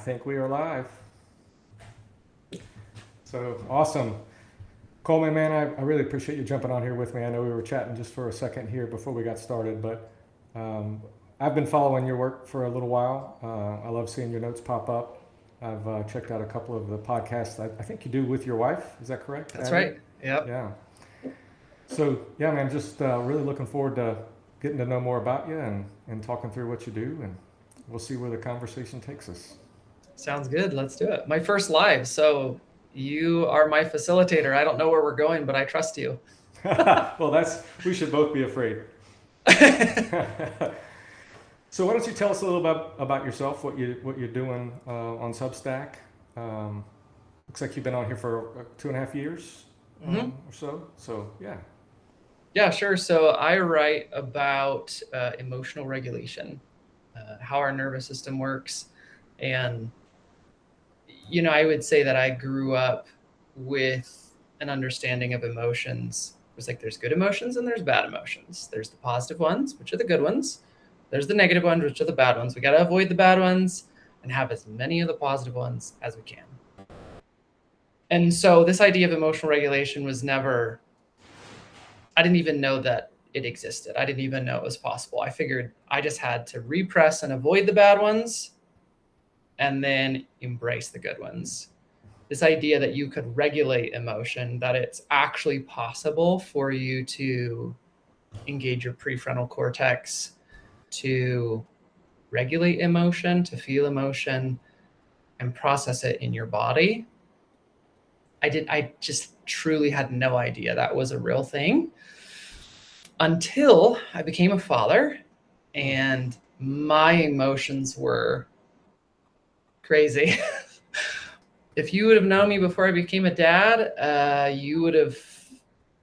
think we are live. So awesome. Coleman, man, I really appreciate you jumping on here with me. I know we were chatting just for a second here before we got started, but I've been following your work for a little while. I love seeing your notes pop up. I've checked out a couple of the podcasts I think you do with your wife. Is that correct? That's Abby? right. Yep. Yeah. So, yeah, man, just really looking forward to getting to know more about you and talking through what you do, and we'll see where the conversation takes us. Sounds good. Let's do it. My first live. So you are my facilitator. I don't know where we're going, but I trust you. Well, we should both be afraid. So why don't you tell us a little bit about yourself, what you're doing on Substack? Looks like you've been on here for 2.5 years hmm or so. So yeah. Yeah, sure. So I write about emotional regulation, how our nervous system works. And, I would say that I grew up with an understanding of emotions. It was like there's good emotions and there's bad emotions. There's the positive ones, which are the good ones. There's the negative ones, which are the bad ones. We got to avoid the bad ones and have as many of the positive ones as we can. And so this idea of emotional regulation was never, I didn't even know that it existed. I didn't even know it was possible. I figured I just had to repress and avoid the bad ones and then embrace the good ones. This idea that you could regulate emotion, that it's actually possible for you to engage your prefrontal cortex to regulate emotion, to feel emotion, and process it in your body. I just truly had no idea that was a real thing until I became a father and my emotions were crazy. If you would have known me before I became a dad, you would have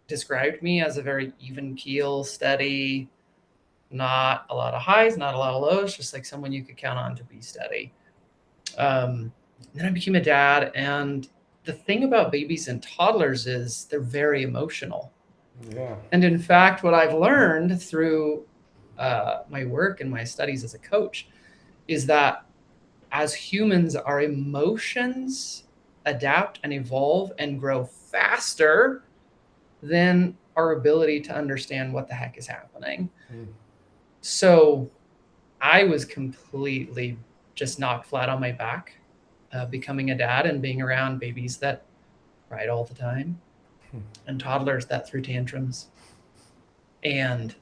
described me as a very even keel, steady, not a lot of highs, not a lot of lows, just like someone you could count on to be steady. Then I became a dad, and the thing about babies and toddlers is they're very emotional. Yeah. And in fact, what I've learned through my work and my studies as a coach is that as humans, our emotions adapt and evolve and grow faster than our ability to understand what the heck is happening. Mm. So I was completely just knocked flat on my back, becoming a dad and being around babies that cried all the time and toddlers that threw tantrums. And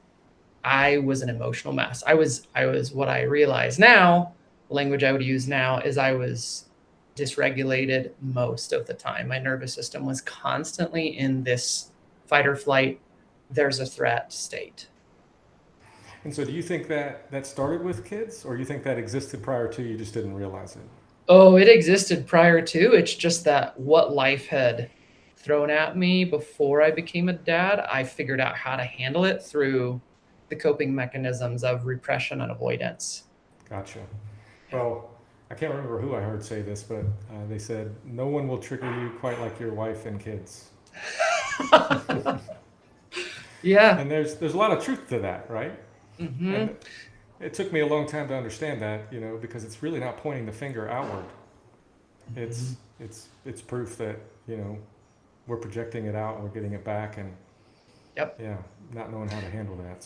I was an emotional mess. I was what I realize now, the language I would use now is I was dysregulated most of the time. My nervous system was constantly in this fight or flight, there's a threat state. And so do you think that started with kids, or you think that existed prior to, you just didn't realize it? Oh, it existed prior to. It's just that what life had thrown at me before I became a dad, I figured out how to handle it through the coping mechanisms of repression and avoidance. Gotcha. Yeah. Well, I can't remember who I heard say this, but they said no one will trigger you quite like your wife and kids. Yeah. And there's a lot of truth to that, right? hmm And it took me a long time to understand that, because it's really not pointing the finger outward. hmm It's proof that, we're projecting it out and we're getting it back, and Yep. yeah, not knowing how to handle that.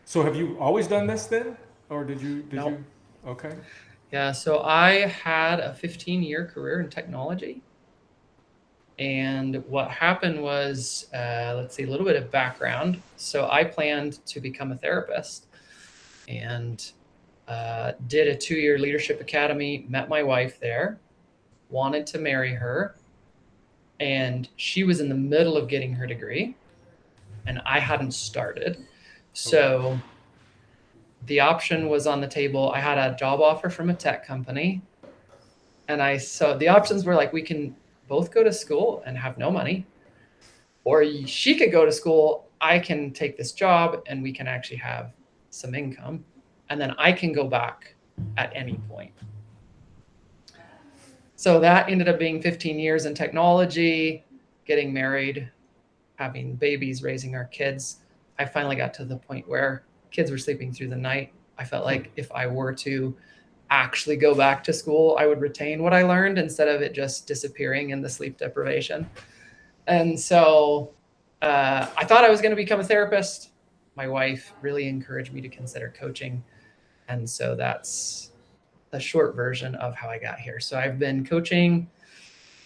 So have you always done this then, or did No. you? Okay. Yeah. So I had a 15-year career in technology. And what happened was, let's see, a little bit of background. So I planned to become a therapist and did a 2-year leadership academy, met my wife there, wanted to marry her. And she was in the middle of getting her degree, and I hadn't started. Okay. So the option was on the table. I had a job offer from a tech company. So the options were like, we can both go to school and have no money, or she could go to school. I can take this job and we can actually have some income. And then I can go back at any point. So that ended up being 15 years in technology, getting married, having babies, raising our kids. I finally got to the point where kids were sleeping through the night. I felt like if I were to actually go back to school, I would retain what I learned instead of it just disappearing in the sleep deprivation. And so I thought I was going to become a therapist. My wife really encouraged me to consider coaching. And so that's the short version of how I got here. So I've been coaching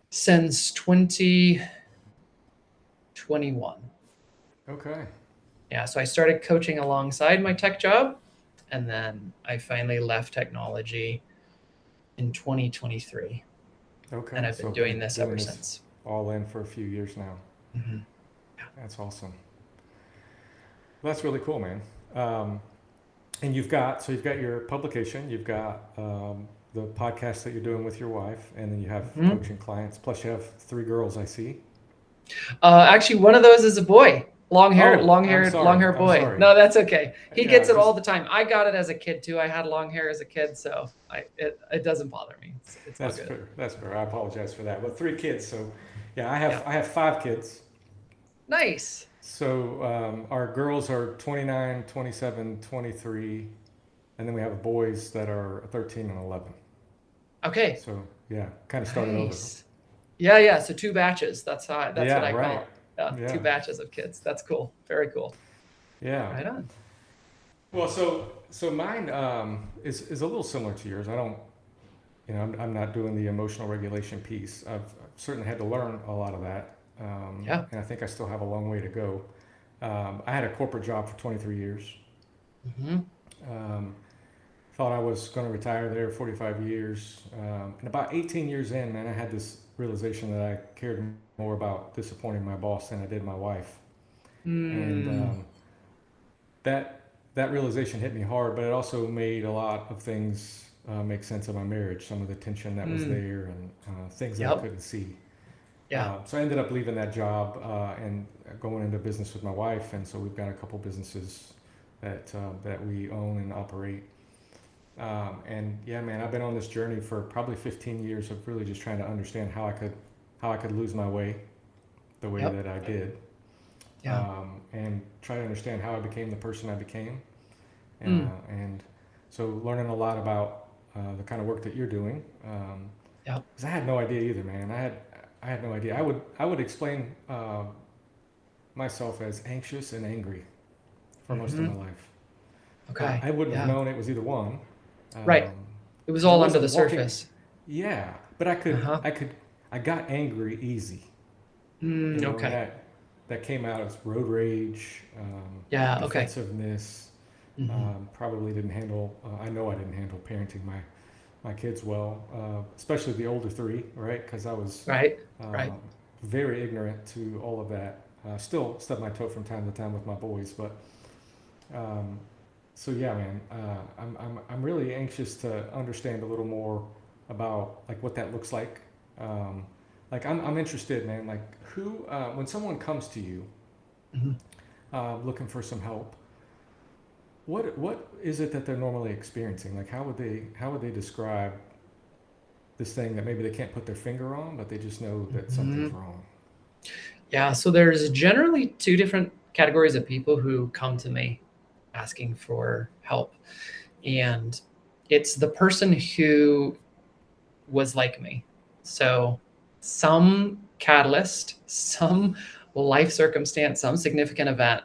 since 2021. Okay. Yeah, so I started coaching alongside my tech job, and then I finally left technology in 2023. Okay. And I've been doing this ever since. All in for a few years now. Mm-hmm. Yeah. That's awesome. Well, that's really cool, man. And you've got your publication, you've got the podcast that you're doing with your wife, and then you have coaching clients. Plus, you have 3 girls, I see. Actually, one of those is a boy. Long hair I'm boy. sorry. No, that's okay. He gets it just- all the time. I got it as a kid too. I had long hair as a kid, so it doesn't bother me. It's all That's good. fair. That's fair. I apologize for that. But 3 kids, so yeah, I have 5 kids. Nice. So our girls are 29, 27, 23, and then we have boys that are 13 and 11. Okay. So yeah, kind of started over. Nice. Yeah. So 2 batches. That's what I call right. it. Yeah. 2 batches of kids. That's cool. Very cool. Yeah. Right on. Well, so mine is a little similar to yours. I don't, I'm not doing the emotional regulation piece. I've certainly had to learn a lot of that. And I think I still have a long way to go. I had a corporate job for 23 years. Mm-hmm. Thought I was going to retire there 45 years. And about 18 years in, man, I had this realization that I cared more about disappointing my boss than I did my wife. And that realization hit me hard, but it also made a lot of things make sense of my marriage. Some of the tension that was there and things that I couldn't see. Yeah. So I ended up leaving that job and going into business with my wife, and so we've got a couple businesses that we own and operate. And yeah, man, I've been on this journey for probably 15 years of really just trying to understand how I could lose my way the way that I did. And try to understand how I became the person I became. And so learning a lot about the kind of work that you're doing. Because I had no idea either, man. I had no idea. I would explain myself as anxious and angry for most of my life. Okay. I wouldn't have known it was either one. Right. It was all under the surface. Yeah, but I got angry easy. Okay. That came out as road rage, defensiveness. Probably didn't handle. I know I didn't handle parenting my kids well, especially the older 3, right? Because I was very ignorant to all of that. Still stub my toe from time to time with my boys, but so yeah, man, I'm really anxious to understand a little more about like what that looks like. Like I'm interested, man. Like who, when someone comes to you, looking for some help, what is it that they're normally experiencing? Like how would they describe this thing that maybe they can't put their finger on, but they just know that something's wrong? Yeah. So there's generally 2 different categories of people who come to me asking for help, and it's the person who was like me. So some catalyst, some life circumstance, some significant event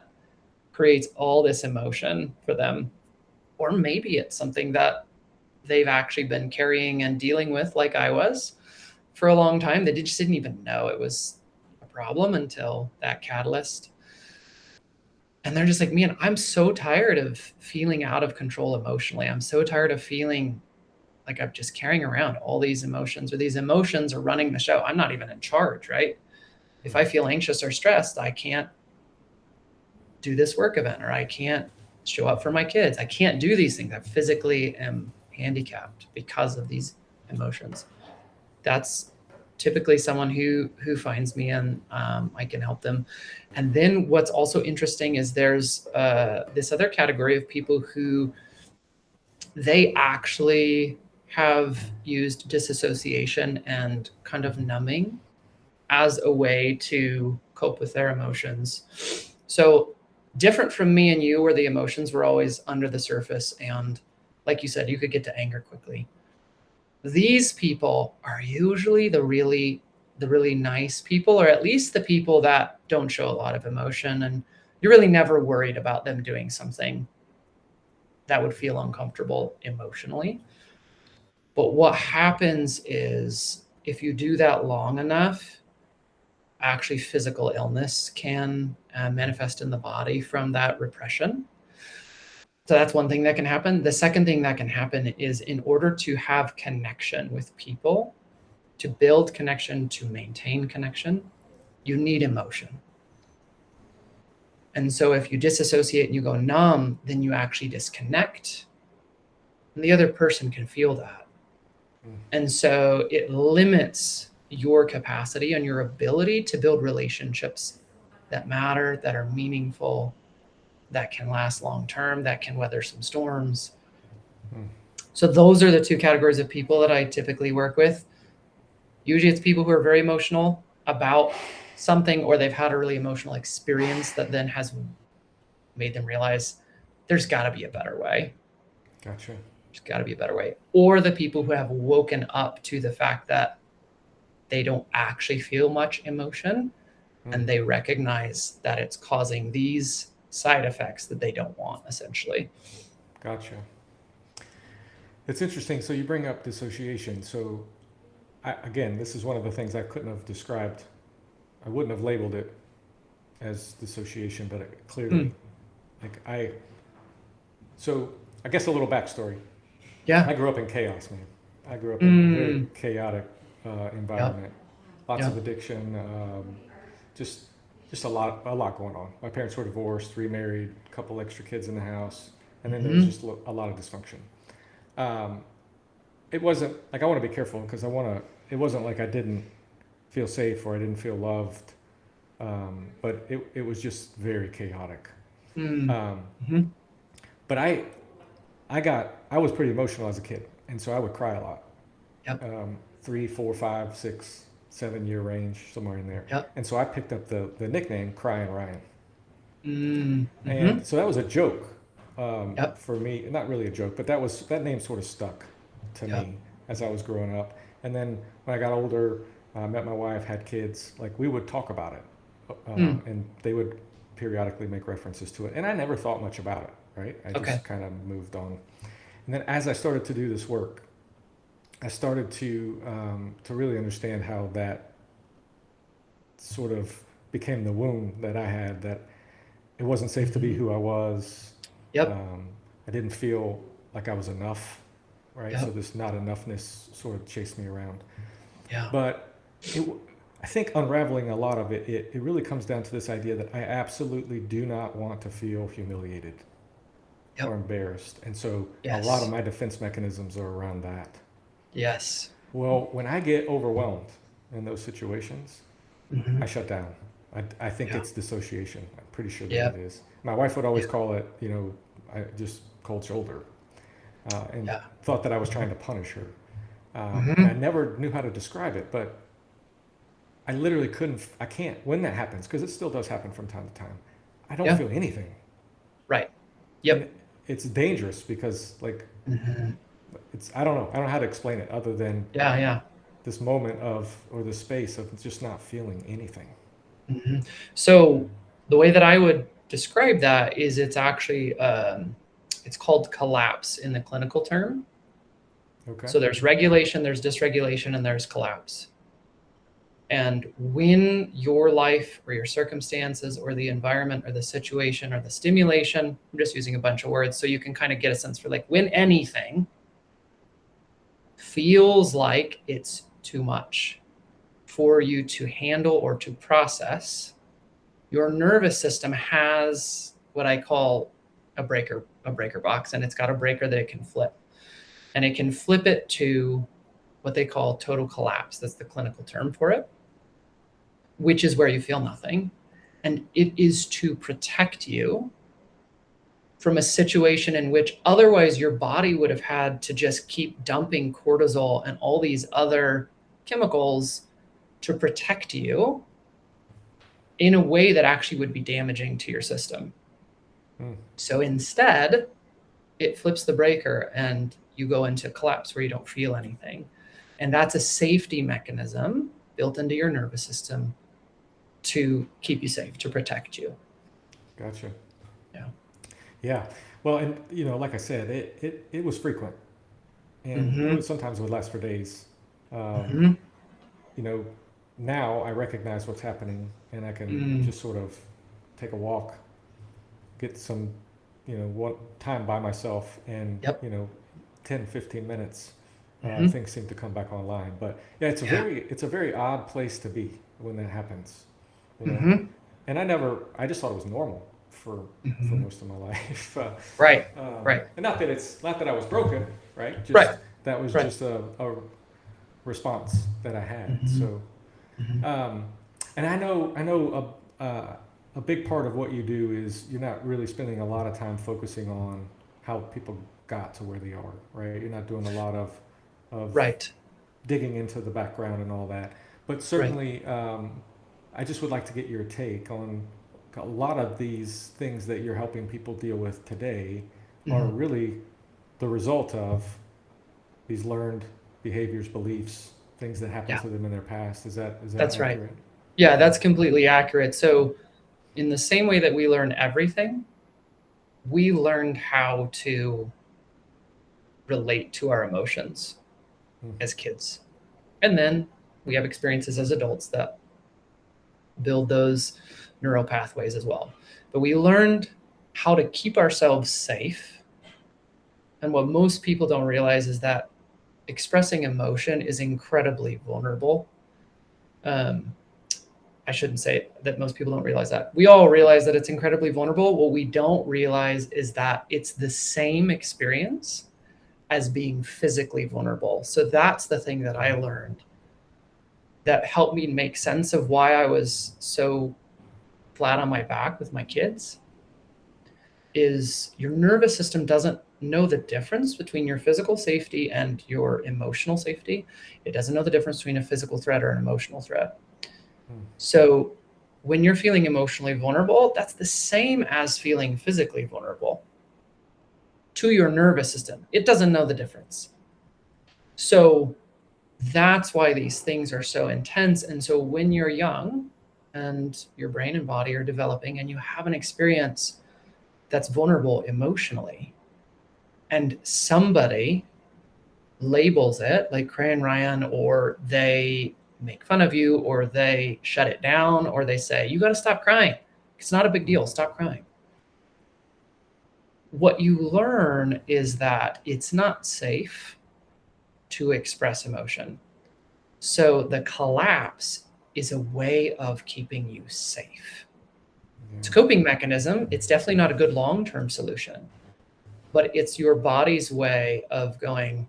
creates all this emotion for them. Or maybe it's something that they've actually been carrying and dealing with, like I was, for a long time. They just didn't even know it was a problem until that catalyst. And they're just like, man, I'm so tired of feeling out of control emotionally. I'm so tired of feeling like I'm just carrying around all these emotions, or these emotions are running the show. I'm not even in charge, right? If I feel anxious or stressed, I can't do this work event, or I can't show up for my kids. I can't do these things. I physically am handicapped because of these emotions. That's typically someone who finds me, and I can help them. And then what's also interesting is there's this other category of people who they actually have used disassociation and kind of numbing as a way to cope with their emotions. So different from me and you, where the emotions were always under the surface and like you said, you could get to anger quickly. These people are usually the really nice people, or at least the people that don't show a lot of emotion, and you're really never worried about them doing something that would feel uncomfortable emotionally. But what happens is if you do that long enough, actually physical illness can manifest in the body from that repression. So that's one thing that can happen. The second thing that can happen is, in order to have connection with people, to build connection, to maintain connection, you need emotion. And so if you disassociate and you go numb, then you actually disconnect. And the other person can feel that. And so it limits your capacity and your ability to build relationships that matter, that are meaningful, that can last long term, that can weather some storms. So those are the two categories of people that I typically work with. Usually it's people who are very emotional about something, or they've had a really emotional experience that then has made them realize there's got to be a better way. Gotcha. There's got to be a better way. Or the people who have woken up to the fact that they don't actually feel much emotion, and they recognize that it's causing these side effects that they don't want, essentially. Gotcha. It's interesting. So you bring up dissociation. So again, this is one of the things I couldn't have described. I wouldn't have labeled it as dissociation, but it clearly, so I guess a little backstory. Yeah. I grew up in chaos, man. I grew up in a very chaotic environment. Lots of addiction, just a lot going on. My parents were divorced, remarried, a couple extra kids in the house, and then there was just a lot of dysfunction. It wasn't like, I want to be careful because it wasn't like I didn't feel safe or I didn't feel loved, but it was just very chaotic. But I was pretty emotional as a kid, and so I would cry a lot. 3, 4, 5, 6, 7-year range, somewhere in there. And so I picked up the nickname Crying Ryan. And so that was a joke for me. Not really a joke, but that name sort of stuck to me as I was growing up. And then when I got older, met my wife, had kids, like we would talk about it, and they would periodically make references to it. And I never thought much about it, right? I just kind of moved on. And then as I started to do this work, I started to really understand how that sort of became the wound that I had, that it wasn't safe to be who I was. I didn't feel like I was enough, right? So this not enoughness sort of chased me around. But I think unraveling a lot of it really comes down to this idea that I absolutely do not want to feel humiliated or embarrassed. And so a lot of my defense mechanisms are around that. Well, when I get overwhelmed in those situations, I shut down. I think it's dissociation. I'm pretty sure that it is. My wife would always call it, just cold shoulder, and thought that I was trying to punish her. And I never knew how to describe it, but I literally I can't, when that happens, because it still does happen from time to time, I don't feel anything. And it's dangerous because I don't know how to explain it other than this moment or this space of just not feeling anything. So the way that I would describe that is, it's actually, it's called collapse in the clinical term. So there's regulation, there's dysregulation, and there's collapse. And when your life or your circumstances or the environment or the situation or the stimulation, I'm just using a bunch of words so you can kind of get a sense for, like, when anything feels like it's too much for you to handle or to process, your nervous system has what I call a breaker box, and it's got a breaker that it can flip. And it can flip it to what they call total collapse. That's the clinical term for it, which is where you feel nothing. And it is to protect you from a situation in which otherwise your body would have had to just keep dumping cortisol and all these other chemicals to protect you in a way that actually would be damaging to your system. So instead, it flips the breaker and you go into collapse where you don't feel anything. And that's a safety mechanism built into your nervous system to keep you safe, to protect you. Gotcha. Yeah. Yeah. Well, and like I said, it was frequent, and Mm-hmm. sometimes it would last for days. Um, Mm-hmm. you know, now I recognize what's happening, and I can Mm. just sort of take a walk, get some, one time by myself, and Yep. 10, 15 minutes, Mm-hmm. things seem to come back online. But yeah, Yeah. it's a very odd place to be when that happens, you know. Mm-hmm. And I just thought it was normal for Mm-hmm. most of my life. Right. Right. And not that I was broken, right? Just Right. that was Right. just a response that I had. Mm-hmm. So, Mm-hmm. um, and I know a big part of what you do is you're not really spending a lot of time focusing on how people got to where they are, right? You're not doing a lot of Right. digging into the background and all that. But Right. certainly, I just would like to get your take on a lot of these things that you're helping people deal with today are Mm-hmm. really the result of these learned behaviors, beliefs, things that happened Yeah. to them in their past. Is that That's right. accurate? Yeah, that's completely accurate. So, in the same way that we learn everything, we learned how to relate to our emotions Mm. as kids. And then we have experiences as adults that build those neural pathways as well. But we learned how to keep ourselves safe. And what most people don't realize is that expressing emotion is incredibly vulnerable. Um, I shouldn't say that most people don't realize that. We all realize that it's incredibly vulnerable. What we don't realize is that it's the same experience as being physically vulnerable. So that's the thing that I learned that helped me make sense of why I was so flat on my back with my kids is your nervous system doesn't know the difference between your physical safety and your emotional safety. It doesn't know the difference between a physical threat or an emotional threat. Mm. So when you're feeling emotionally vulnerable, that's the same as feeling physically vulnerable to your nervous system. It doesn't know the difference. So that's why these things are so intense. And so when you're young and your brain and body are developing and you have an experience that's vulnerable emotionally, and somebody labels it like Cray and Ryan, or they make fun of you, or they shut it down, or they say, you got to stop crying. It's not a big deal. Stop crying. What you learn is that it's not safe to express emotion. So the collapse is a way of keeping you safe. It's a Yeah. coping mechanism. It's definitely not a good long-term solution, but it's your body's way of going,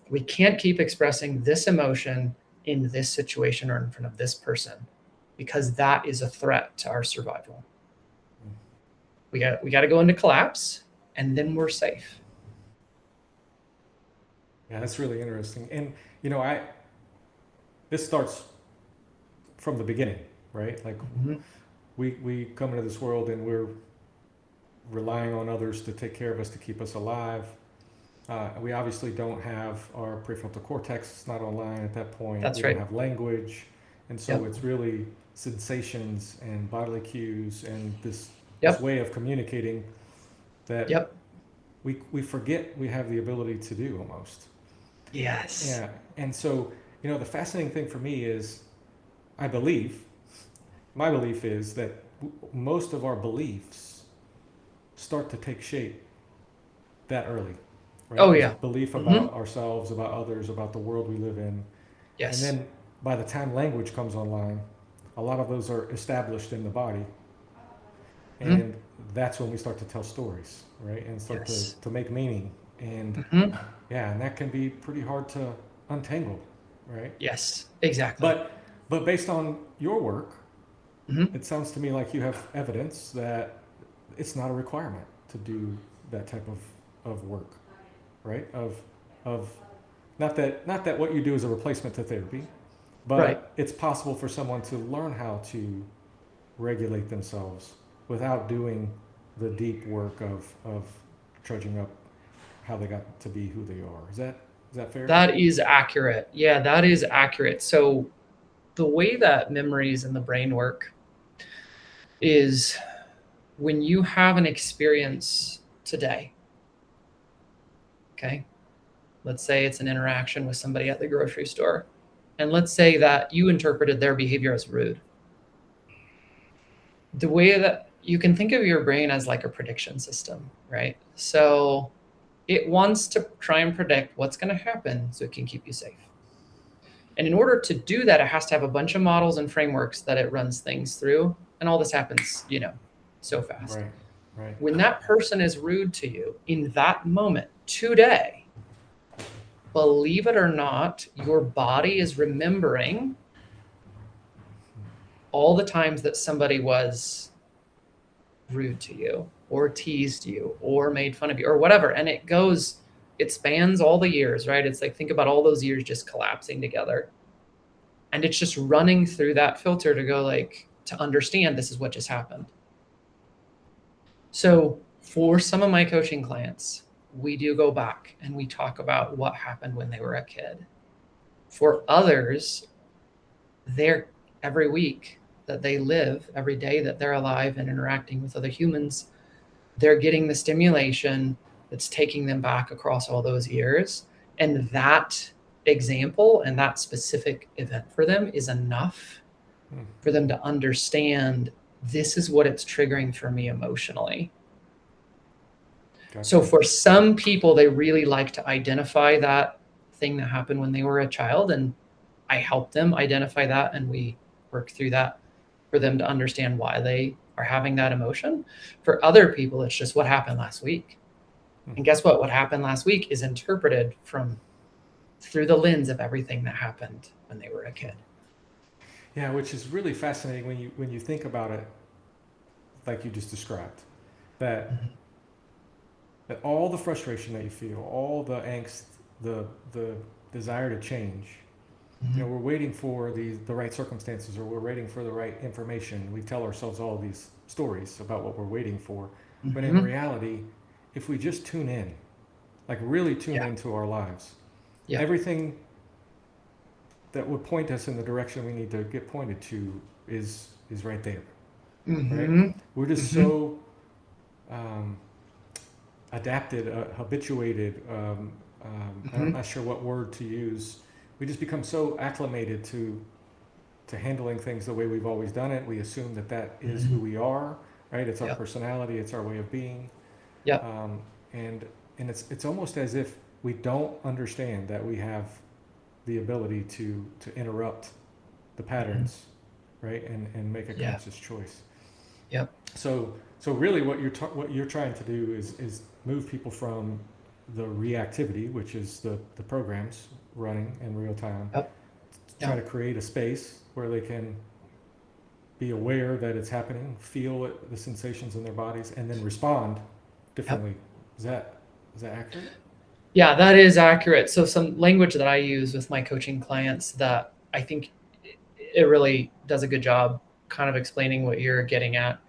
we can't keep expressing this emotion in this situation or in front of this person because that is a threat to our survival. We got to go into collapse and then we're safe. Yeah, that's really interesting. And I this starts from the beginning, right? Like Mm-hmm. we come into this world and we're relying on others to take care of us, to keep us alive. We obviously don't have our prefrontal cortex, it's not online at that point. That's We right. don't have language. And so Yep. it's really sensations and bodily cues and this Yep. way of communicating that Yep. we forget we have the ability to do almost. Yes. Yeah. And so, the fascinating thing for me is I believe, my belief is that most of our beliefs start to take shape that early, right? Oh This yeah. belief Mm-hmm. about ourselves, about others, about the world we live in. And Yes. then by the time language comes online, a lot of those are established in the body. Mm-hmm. And that's when we start to tell stories, right? And start Yes. to make meaning. And Mm-hmm. yeah, and that can be pretty hard to untangle, right? Yes. Exactly. But based on your work, Mm-hmm. it sounds to me like you have evidence that it's not a requirement to do that type of work, right? Of not that what you do is a replacement to therapy, Right. but it's possible for someone to learn how to regulate themselves without doing the deep work of trudging up how they got to be who they are. Is that fair? That is accurate. Yeah, that is accurate. So the way that memories in the brain work is when you have an experience today, okay? Let's say it's an interaction with somebody at the grocery store. And let's say that you interpreted their behavior as rude. The way that you can think of your brain as like a prediction system, right? So it wants to try and predict what's going to happen so it can keep you safe. And in order to do that, it has to have a bunch of models and frameworks that it runs things through. And all this happens, so fast. Right. Right. When that person is rude to you in that moment today, believe it or not, your body is remembering all the times that somebody was rude to you or teased you or made fun of you or whatever. And it spans all the years, right? It's like, think about all those years just collapsing together. And it's just running through that filter to go to understand this is what just happened. So for some of my coaching clients, we do go back and we talk about what happened when they were a kid. For others, they're every week that they live, every day that they're alive and interacting with other humans, they're getting the stimulation that's taking them back across all those years. And that example and that specific event for them is enough for them to understand this is what it's triggering for me emotionally. Gotcha. So for some people, they really like to identify that thing that happened when they were a child. And I help them identify that and we work through that for them to understand why they are having that emotion. For other people, it's just what happened last week. And guess what? What happened last week is interpreted through the lens of everything that happened when they were a kid. Yeah, which is really fascinating when you think about it, like you just described, that all the frustration that you feel, all the angst, the desire to change, we're waiting for the right circumstances, or we're waiting for the right information. We tell ourselves all these stories about what we're waiting for, but in reality, if we just tune in, like really tune into our lives, everything that would point us in the direction we need to get pointed to is right there. Right? We're just so adapted, habituated. I'm not sure what word to use. We just become so acclimated to handling things the way we've always done it. We assume that is who we are, right? It's our personality, it's our way of being. And it's almost as if we don't understand that we have the ability to interrupt the patterns, right? And make a conscious choice. Yep. So really what you're trying to do is move people from the reactivity, which is the programs running in real time, try to create a space where they can be aware that it's happening, feel the sensations in their bodies, and then respond differently. Is that accurate? Yeah, that is accurate. So some language that I use with my coaching clients that I think it really does a good job kind of explaining what you're getting at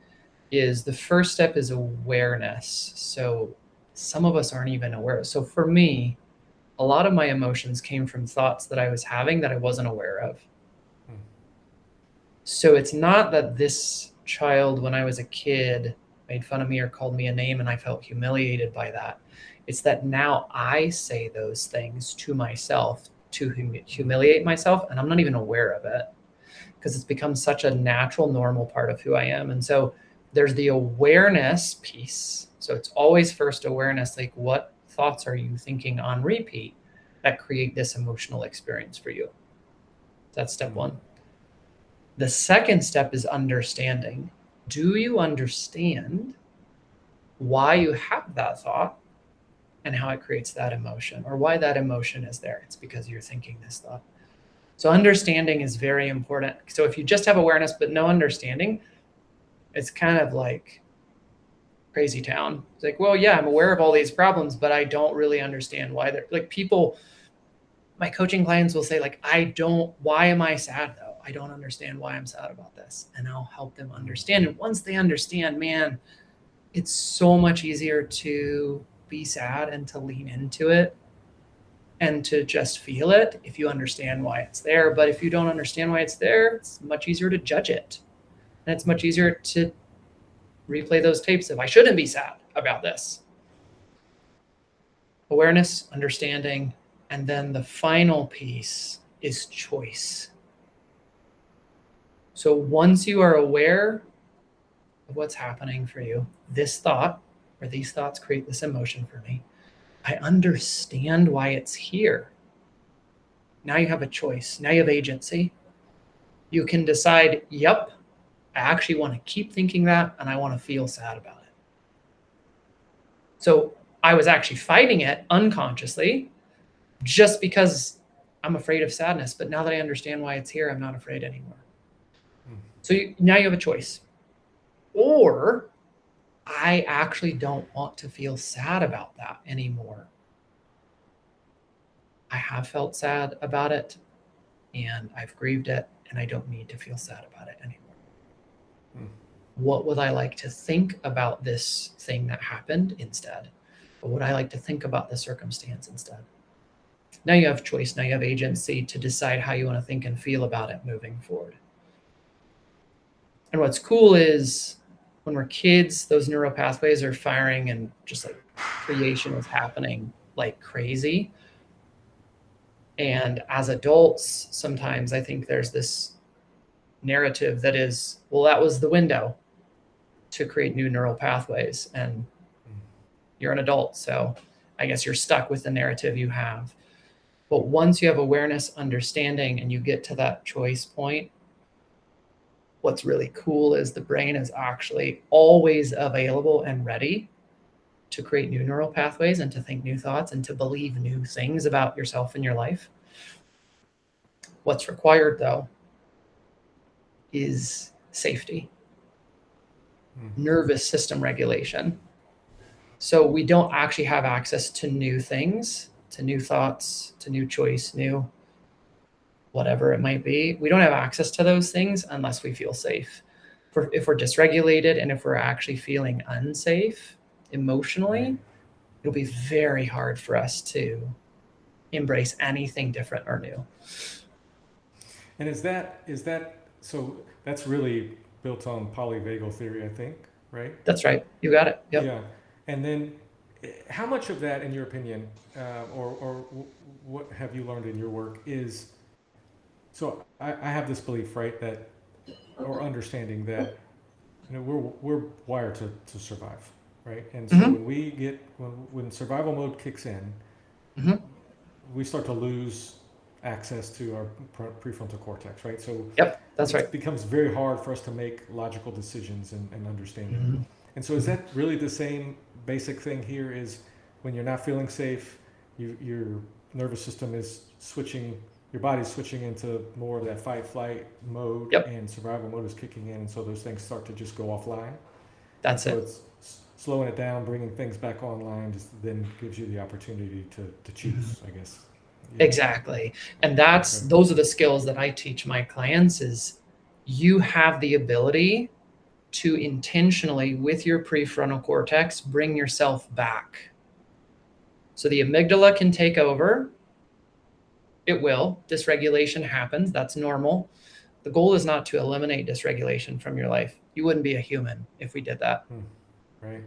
is the first step is awareness. So some of us aren't even aware. So for me, a lot of my emotions came from thoughts that I was having that I wasn't aware of. So it's not that this child, when I was a kid, made fun of me or called me a name and I felt humiliated by that. It's that now I say those things to myself to humiliate myself, and I'm not even aware of it because it's become such a natural, normal part of who I am. And so there's the awareness piece. So it's always first awareness, like what thoughts are you thinking on repeat that create this emotional experience for you? That's step one. The second step is understanding. Do you understand why you have that thought and how it creates that emotion, or why that emotion is there? It's because you're thinking this thought. So understanding is very important. So if you just have awareness but no understanding, it's kind of like crazy town. It's like, well, yeah, I'm aware of all these problems, but I don't really understand why they're like people. My coaching clients will say why am I sad though? I don't understand why I'm sad about this. And I'll help them understand. And once they understand, man, it's so much easier to be sad and to lean into it and to just feel it if you understand why it's there. But if you don't understand why it's there, it's much easier to judge it. And it's much easier to replay those tapes if I shouldn't be sad about this. Awareness, understanding, and then the final piece is choice. So once you are aware of what's happening for you, this thought or these thoughts create this emotion for me, I understand why it's here. Now you have a choice. Now you have agency. You can decide, yep, I actually want to keep thinking that and I want to feel sad about it. So I was actually fighting it unconsciously just because I'm afraid of sadness. But now that I understand why it's here, I'm not afraid anymore. So now you have a choice. Or I actually don't want to feel sad about that anymore. I have felt sad about it and I've grieved it and I don't need to feel sad about it anymore. What would I like to think about this thing that happened instead? What would I like to think about the circumstance instead? Now you have choice. Now you have agency to decide how you want to think and feel about it moving forward. And what's cool is when we're kids, those neural pathways are firing and just like creation is happening like crazy. And as adults, sometimes I think there's this narrative that is, well, that was the window to create new neural pathways. And you're an adult, so I guess you're stuck with the narrative you have. But once you have awareness, understanding, and you get to that choice point, what's really cool is the brain is actually always available and ready to create new neural pathways and to think new thoughts and to believe new things about yourself and your life. What's required, though, is safety, nervous system regulation. So we don't actually have access to new things, to new thoughts, to new choice, new whatever it might be. We don't have access to those things unless we feel safe. If we're dysregulated and if we're actually feeling unsafe emotionally, it'll be very hard for us to embrace anything different or new. And is that so that's really built on polyvagal theory, I think, right? That's right. You got it. Yep. Yeah. And then how much of that, in your opinion, or what have you learned in your work is, so I have this belief, right, that, or understanding that, you know, we're wired to survive, right? And so when survival mode kicks in, we start to lose access to our prefrontal cortex, right? So that's right. It becomes very hard for us to make logical decisions and understanding. And so is that really the same basic thing here, is when you're not feeling safe, your nervous system is switching, your body's switching into more of that fight flight mode, and survival mode is kicking in, and so those things start to just go offline. That's so it. It's slowing it down, bringing things back online, just then gives you the opportunity to choose, I guess. Yeah. Exactly. And those are the skills that I teach my clients, is you have the ability to intentionally, with your prefrontal cortex, bring yourself back. So the amygdala can take over. It will. Dysregulation happens. That's normal. The goal is not to eliminate dysregulation from your life. You wouldn't be a human if we did that. Right.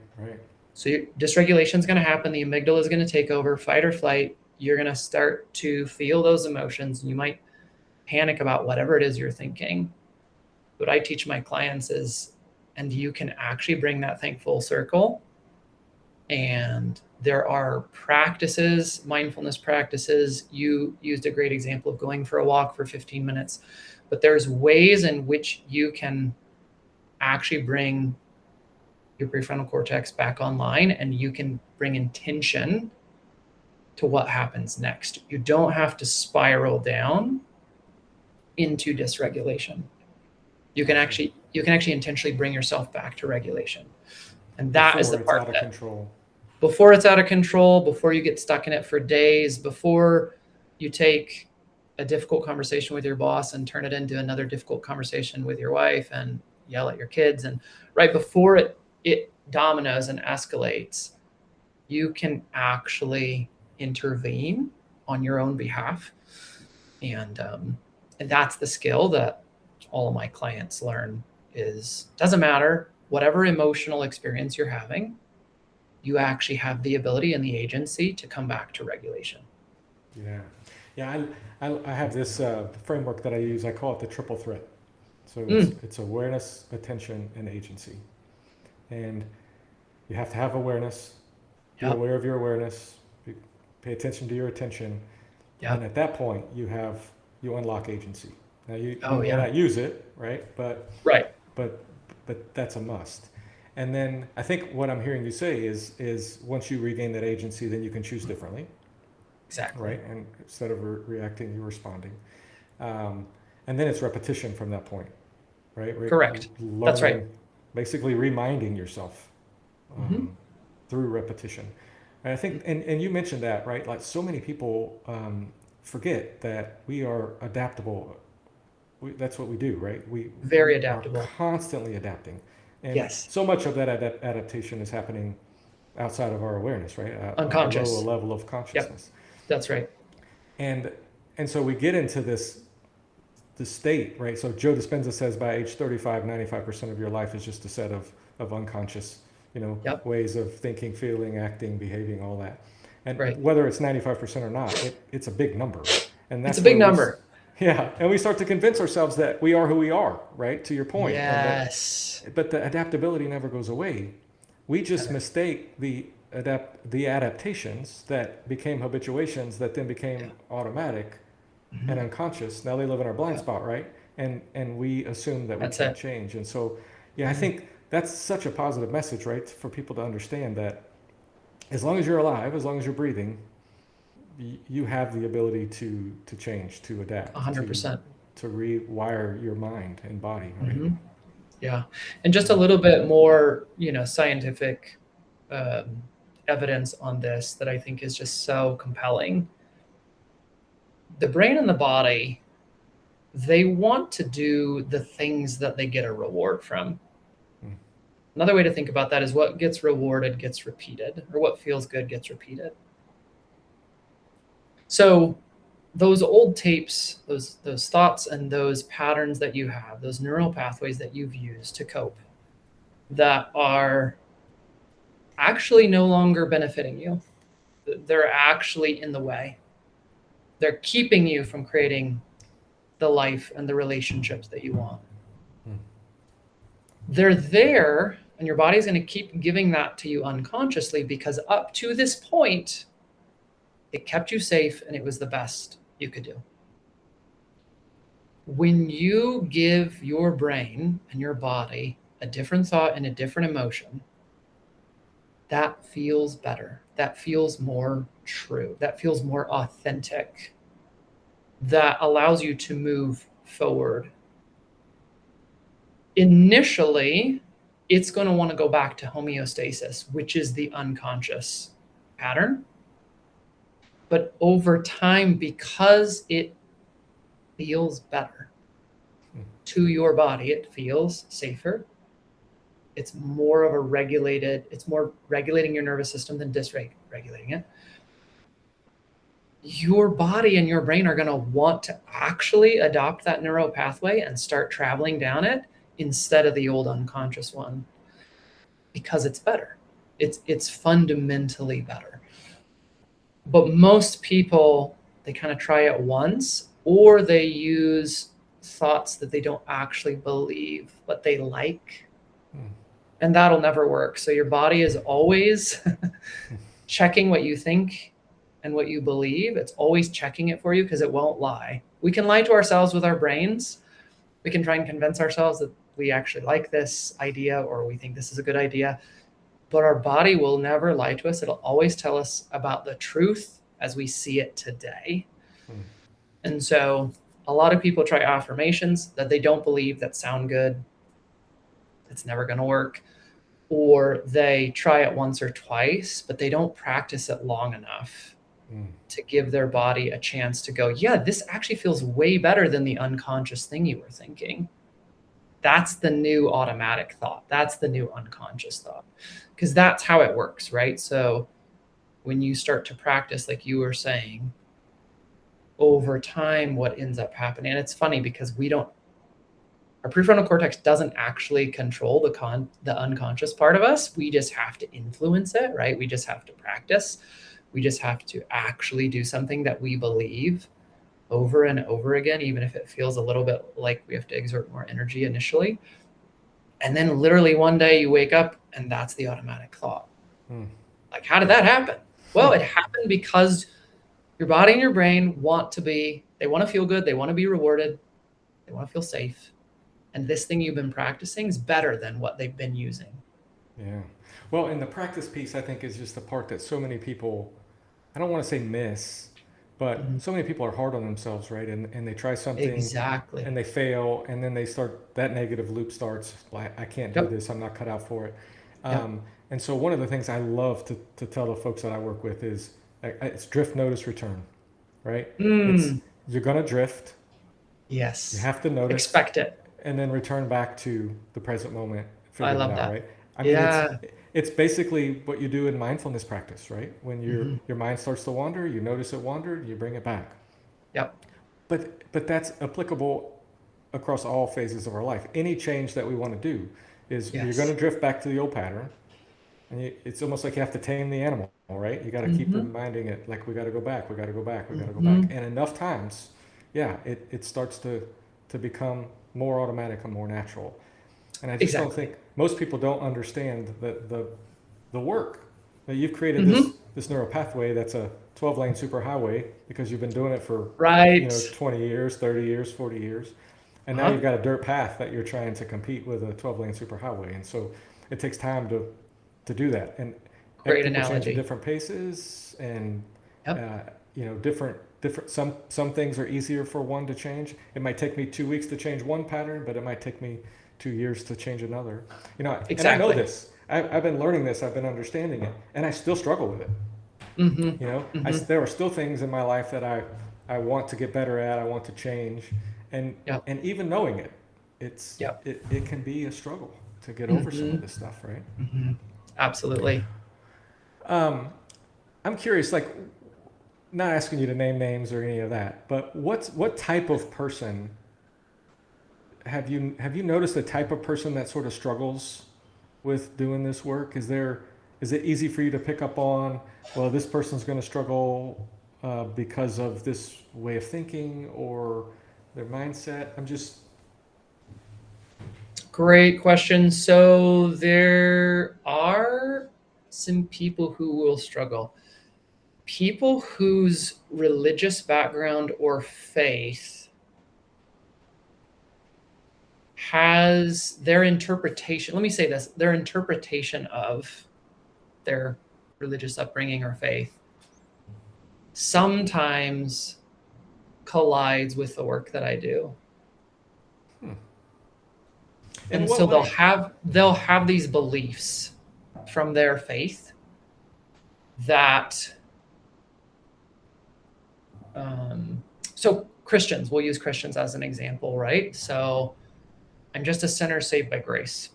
So dysregulation is going to happen. The amygdala is going to take over, fight or flight. You're going to start to feel those emotions, and you might panic about whatever it is you're thinking. What I teach my clients is, and you can actually bring that thing full circle. And there are practices, mindfulness practices. You used a great example of going for a walk for 15 minutes, but there's ways in which you can actually bring your prefrontal cortex back online, and you can bring intention to what happens next. You don't have to spiral down into dysregulation. You can actually intentionally bring yourself back to regulation. And that is the part that, before it's out of control, before you get stuck in it for days, before you take a difficult conversation with your boss and turn it into another difficult conversation with your wife and yell at your kids, and right before it dominoes and escalates, you can actually intervene on your own behalf. And that's the skill that all of my clients learn is doesn't matter whatever emotional experience you're having, you actually have the ability and the agency to come back to regulation. Yeah. Yeah. I have this framework that I use. I call it the triple threat. So it's awareness, attention, and agency. And you have to have awareness, be Yep. aware of your awareness, pay attention to your attention. Yep. And at that point, you unlock agency. Now you Oh, may yeah. not use it, right? Right. But that's a must. And then I think what I'm hearing you say is once you regain that agency, then you can choose differently, Exactly. right? And instead of reacting, you're responding. And then it's repetition from that point, right? Correct. That's right. Basically reminding yourself Mhm. through repetition. And I think, and you mentioned that, right? Like so many people forget that we are adaptable. That's what we do, right? Very we adaptable. are constantly adapting. And Yes. so much of that adaptation is happening outside of our awareness, right? Unconscious. Below a level of consciousness. Yep. That's right. And so we get into this state, right? So Joe Dispenza says by age 35, 95% of your life is just a set of unconscious, Yep. ways of thinking, feeling, acting, behaving, all that. And Right. whether it's 95% or not, it's a big number. And that's It's a big where number. Yeah, and we start to convince ourselves that we are who we are, right? To your point. Yes. But the adaptability never goes away. We just mistake the adaptations that became habituations that then became automatic and unconscious. Now they live in our blind spot, right? And we assume that we can't change. And so, yeah, I think that's such a positive message, right? For people to understand that as long as you're alive, as long as you're breathing, you have the ability to change, to adapt, 100%. to rewire your mind and body. Right? Mm-hmm. Yeah, and just a little bit more, scientific evidence on this that I think is just so compelling. The brain and the body, they want to do the things that they get a reward from. Another way to think about that is what gets rewarded gets repeated, or what feels good gets repeated. So those old tapes, those thoughts and those patterns that you have, those neural pathways that you've used to cope, that are actually no longer benefiting you. They're actually in the way. They're keeping you from creating the life and the relationships that you want. They're there, and your body's going to keep giving that to you unconsciously because up to this point, it kept you safe and it was the best you could do. When you give your brain and your body a different thought and a different emotion, that feels better. That feels more true. That feels more authentic. That allows you to move forward. Initially, it's going to want to go back to homeostasis, which is the unconscious pattern. But over time, because it feels better to your body, it feels safer. It's more of a regulated, it's more regulating your nervous system than dysregulating it. Your body and your brain are going to want to actually adopt that neural pathway and start traveling down it instead of the old unconscious one, because it's better. It's fundamentally better. But most people, they kind of try it once, or they use thoughts that they don't actually believe, but they like. And that'll never work. So your body is always checking what you think and what you believe. It's always checking it for you because it won't lie. We can lie to ourselves with our brains. We can try and convince ourselves that we actually like this idea or we think this is a good idea. But our body will never lie to us. It'll always tell us about the truth as we see it today. And so a lot of people try affirmations that they don't believe that sound good. It's never going to work. Or they try it once or twice, but they don't practice it long enough to give their body a chance to go, yeah, this actually feels way better than the unconscious thing you were thinking. That's the new automatic thought. That's the new unconscious thought. Because that's how it works, right? So when you start to practice, like you were saying, over time, what ends up happening, and it's funny because our prefrontal cortex doesn't actually control the unconscious part of us. We just have to influence it, right? We just have to practice. We just have to actually do something that we believe over and over again, even if it feels a little bit like we have to exert more energy initially. And then literally one day you wake up and that's the automatic thought. Like, how did that happen? Well, it happened because your body and your brain they want to feel good. They want to be rewarded. They want to feel safe. And this thing you've been practicing is better than what they've been using. Yeah. Well, and the practice piece, I think, is just the part that so many people, I don't want to say miss, but so many people are hard on themselves, right? And they try something Exactly. and they fail, and then that negative loop starts. I can't do this. I'm not cut out for it. And so one of the things I love to tell the folks that I work with is it's drift, notice, return, right? You're going to drift. Yes. You have to notice. Expect it. And then return back to the present moment. I love that. Right? I mean, it's basically what you do in mindfulness practice, right? When your mind starts to wander, you notice it wandered, you bring it back. Yep. But that's applicable across all phases of our life. Any change that we want to do is you're going to drift back to the old pattern. And it's almost like you have to tame the animal, right? You got to keep reminding it, like, we got to go back, we got to go back, we got to go back. And enough times, it starts to become more automatic and more natural. And I just don't think most people don't understand the work that you've created this neural pathway that's a 12-lane superhighway because you've been doing it for 20 years, 30 years, 40 years. And now you've got a dirt path that you're trying to compete with a 12-lane superhighway. And so it takes time to do that. And great people analogy. change at different paces and different some things are easier for one to change. It might take me 2 weeks to change one pattern, but it might take me 2 years to change another. And I know this. I've been learning this. I've been understanding it, and I still struggle with it. There are still things in my life that I want to get better at. I want to change, and even knowing it, it can be a struggle to get over some of this stuff, right? Absolutely. I'm curious, like, not asking you to name names or any of that, but what type of person have you noticed, the type of person that sort of struggles with doing this work? Is it easy for you to pick up on, well, this person's going to struggle because of this way of thinking or their mindset? Great question. So there are some people who will struggle. People whose religious background or faith has their interpretation, let me say this, their interpretation of their religious upbringing or faith sometimes collides with the work that I do. And so they'll have these beliefs from their faith that so Christians, we'll use Christians as an example, right? So I'm just a sinner saved by grace.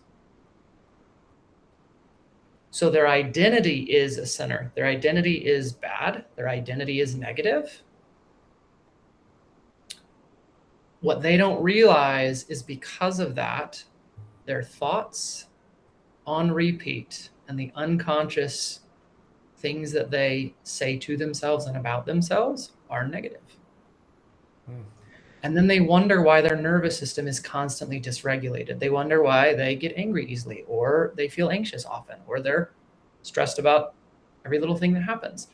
So their identity is a sinner. Their identity is bad. Their identity is negative. What they don't realize is because of that, their thoughts on repeat and the unconscious things that they say to themselves and about themselves are negative. And then they wonder why their nervous system is constantly dysregulated. They wonder why they get angry easily, or they feel anxious often, or they're stressed about every little thing that happens.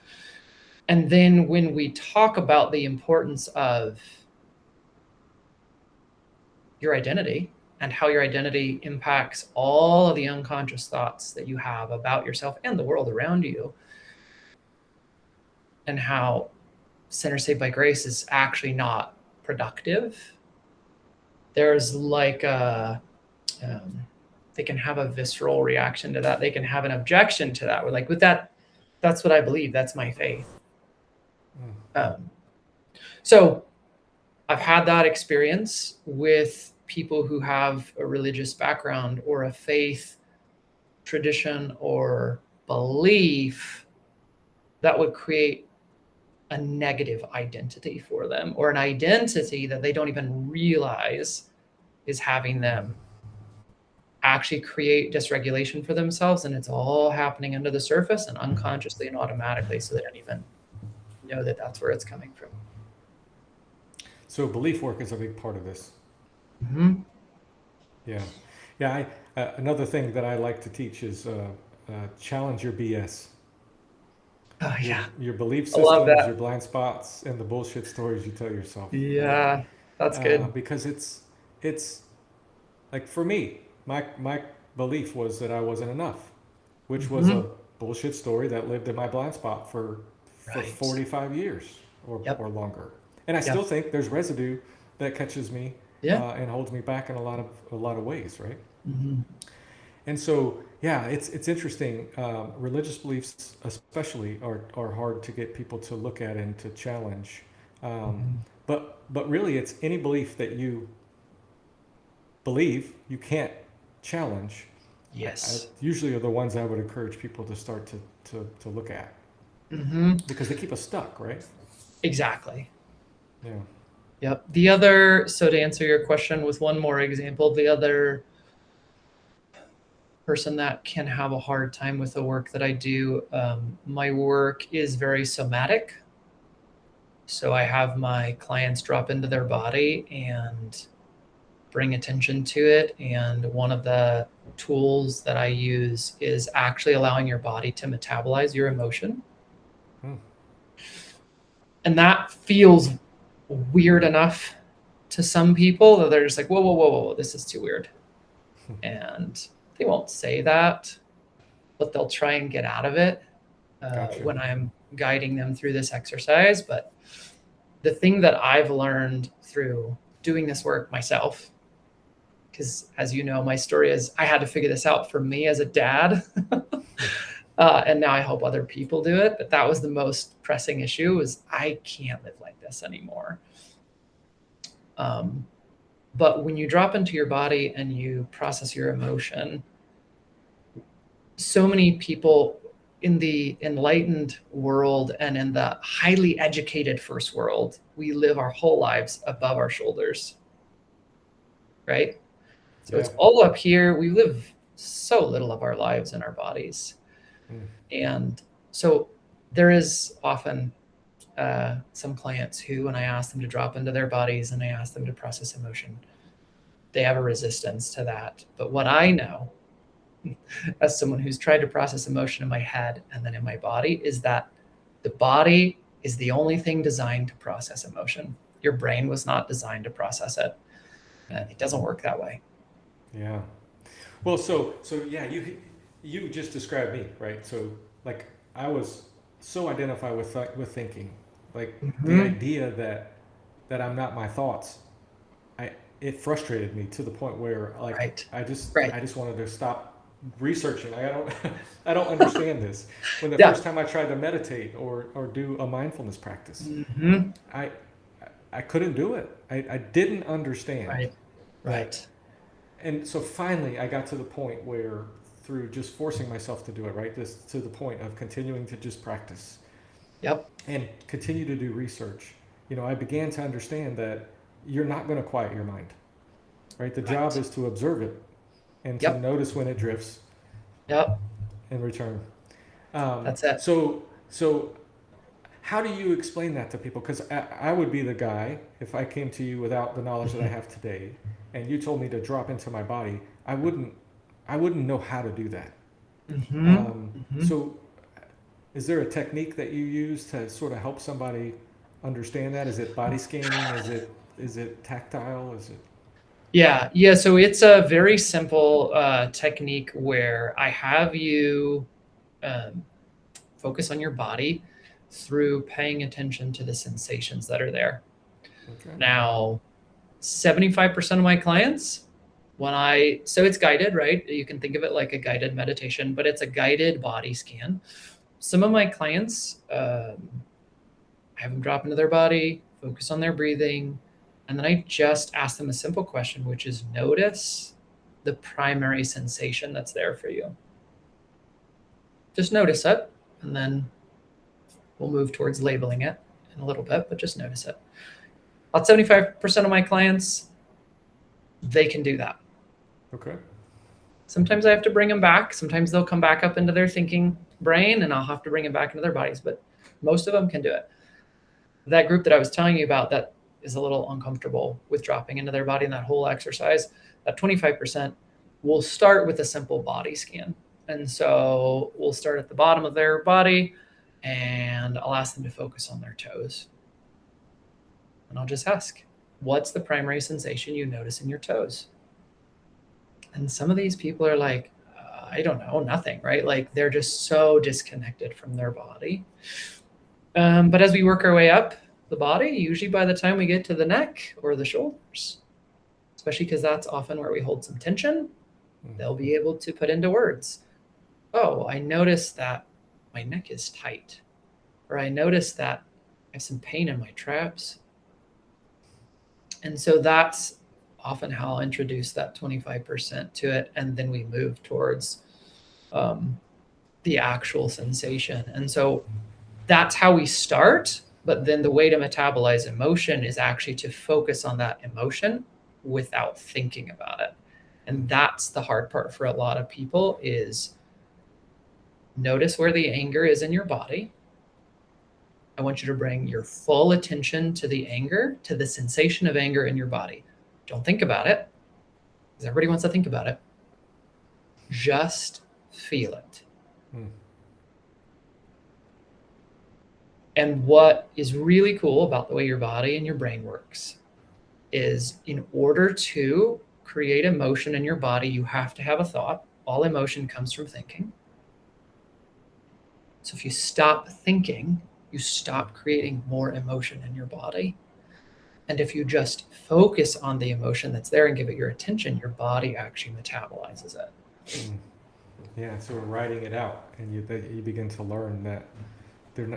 And then when we talk about the importance of your identity and how your identity impacts all of the unconscious thoughts that you have about yourself and the world around you, and how sinner saved by grace is actually not productive, there's like they can have a visceral reaction to that. They can have an objection to that. We're like, with that, that's what I believe. That's my faith. So I've had that experience with people who have a religious background or a faith tradition or belief that would create a negative identity for them, or an identity that they don't even realize is having them actually create dysregulation for themselves. And it's all happening under the surface and unconsciously and automatically, so they don't even know that that's where it's coming from. So belief work is a big part of this. Mm-hmm. Yeah. Yeah. Another thing that I like to teach is challenge your BS. Oh, yeah. Your belief I love systems, that. your blind spots, and the bullshit stories you tell yourself. Yeah, that's good. Because it's like, for me, my belief was that I wasn't enough, which was Mm-hmm. a bullshit story that lived in my blind spot for Right. 45 years Yep. or longer. And I Yep. still think there's residue that catches me Yeah. and holds me back in a lot of ways, right? Mm-hmm. And so, yeah, it's interesting. Religious beliefs, especially, are hard to get people to look at and to challenge. Mm-hmm. But really, it's any belief that you believe you can't challenge. Yes. Usually are the ones I would encourage people to start to look at, Mm-hmm. because they keep us stuck, right? Exactly. Yeah. Yep. So to answer your question with one more example, the other person that can have a hard time with the work that I do, my work is very somatic. So I have my clients drop into their body and bring attention to it. And one of the tools that I use is actually allowing your body to metabolize your emotion. Hmm. And that feels weird enough to some people that they're just like, whoa, whoa, whoa, whoa, this is too weird. And they won't say that, but they'll try and get out of it Gotcha. when I'm guiding them through this exercise. But the thing that I've learned through doing this work myself, because as you know, my story is I had to figure this out for me as a dad. And now I help other people do it. But that was the most pressing issue, was I can't live like this anymore. But when you drop into your body and you process your emotion, so many people in the enlightened world and in the highly educated first world, we live our whole lives above our shoulders, right? So it's all up here. We live so little of our lives in our bodies. And so there is often some clients who, when I ask them to drop into their bodies and I ask them to process emotion, they have a resistance to that. But what I know, as someone who's tried to process emotion in my head and then in my body, is that the body is the only thing designed to process emotion. Your brain was not designed to process it. It doesn't work that way. Yeah. Well, so yeah, you just described me, right? So like, I was so identified with thinking, like the idea that I'm not my thoughts. It frustrated me to the point where, like, Right. I just Right. wanted to stop researching. I don't understand this. When the Yeah. first time I tried to meditate or do a mindfulness practice, Mm-hmm. I couldn't do it. I didn't understand. Right. Right. And so finally, I got to the point where, through just forcing myself to do it, right, this to the point of continuing to just practice. Yep. And continue to do research. I began to understand that you're not going to quiet your mind, right? The job is to observe it and to notice when it drifts. Yep. And return. That's it. So how do you explain that to people? Because I would be the guy, if I came to you without the knowledge that I have today, and you told me to drop into my body, I wouldn't know how to do that. So is there a technique that you use to sort of help somebody understand that? Is it body scanning? Is it tactile? Is it? Yeah. So it's a very simple technique where I have you focus on your body through paying attention to the sensations that are there. Okay. Now, 75% of my clients, so it's guided, right? You can think of it like a guided meditation, but it's a guided body scan. Some of my clients, I have them drop into their body, focus on their breathing, and then I just ask them a simple question, which is notice the primary sensation that's there for you. Just notice it, and then We'll move towards labeling it in a little bit, but just notice it. About 75% of my clients, they can do that. Okay. Sometimes I have to bring them back. Sometimes they'll come back up into their thinking brain and I'll have to bring them back into their bodies, but most of them can do it. That group that I was telling you about that is a little uncomfortable with dropping into their body in that whole exercise, that 25% will start with a simple body scan. And so we'll start at the bottom of their body and I'll ask them to focus on their toes. And I'll just ask, what's the primary sensation you notice in your toes? And some of these people are like, I don't know, nothing, right? Like they're just so disconnected from their body. But as we work our way up the body, usually by the time we get to the neck or the shoulders, especially because that's often where we hold some tension, they'll be able to put into words, oh, I noticed that my neck is tight, or I noticed that I have some pain in my traps. And so that's often how I'll introduce that 25% to it. And then we move towards the actual sensation. And so that's how we start. But then the way to metabolize emotion is actually to focus on that emotion without thinking about it. And that's the hard part for a lot of people is notice where the anger is in your body. I want you to bring your full attention to the anger, to the sensation of anger in your body. Don't think about it, because everybody wants to think about it. Just feel it. And what is really cool about the way your body and your brain works is in order to create emotion in your body, you have to have a thought. All emotion comes from thinking. So if you stop thinking, you stop creating more emotion in your body. And if you just focus on the emotion that's there and give it your attention, your body actually metabolizes it. Yeah, so we're writing it out, and you begin to learn that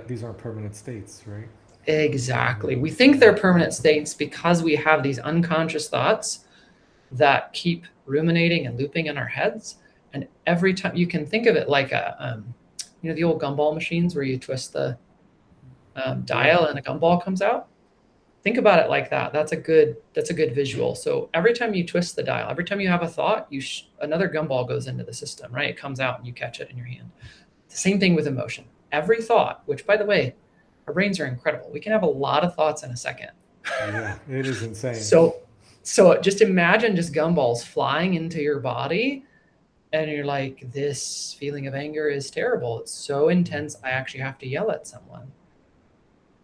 these aren't permanent states, right? Exactly. We think they're permanent states because we have these unconscious thoughts that keep ruminating and looping in our heads. And every time you can think of it like the old gumball machines where you twist the dial and a gumball comes out. Think about it like that. That's a good visual. So every time you twist the dial, every time you have a thought, another gumball goes into the system, right? It comes out and you catch it in your hand. The same thing with emotion. Every thought, which by the way, our brains are incredible. We can have a lot of thoughts in a second. Yeah, it is insane. So just imagine just gumballs flying into your body and you're like, this feeling of anger is terrible. It's so intense. I actually have to yell at someone.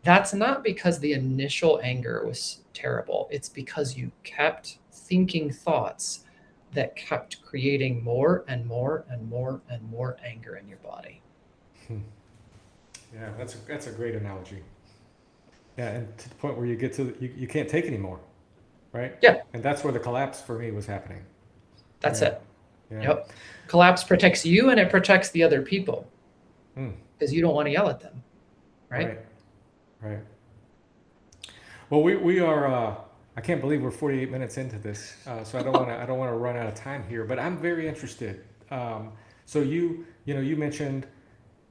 That's not because the initial anger was terrible. It's because you kept thinking thoughts that kept creating more and more and more and more anger in your body. Yeah, that's a great analogy. Yeah, and to the point where you get to you can't take anymore, right? Yeah. And that's where the collapse for me was happening. That's Yeah. it. Yeah. Yep. Collapse protects you and it protects the other people because you don't want to yell at them, right? Right. Well, we are. I can't believe we're 48 minutes into this, so I don't want to run out of time here. But I'm very interested. So you mentioned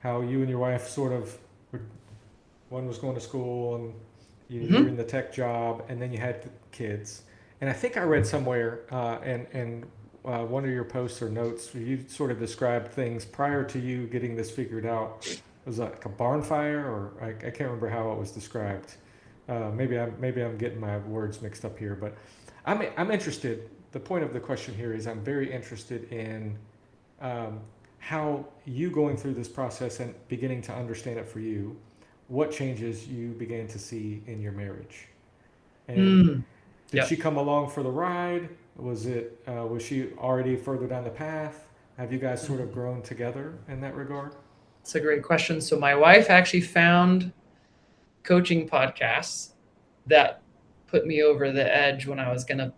how you and your wife sort of, one was going to school and you were in the tech job, and then you had kids. And I think I read somewhere, and one of your posts or notes, where you sort of described things prior to you getting this figured out. It was like a barn fire, or I can't remember how it was described. Maybe I'm getting my words mixed up here, but I'm interested. The point of the question here is I'm very interested in how you going through this process and beginning to understand it for you, what changes you began to see in your marriage. And did she come along for the ride? Was she already further down the path? Have you guys sort of grown together in that regard? That's a great question. So my wife actually found coaching podcasts that put me over the edge when I was going to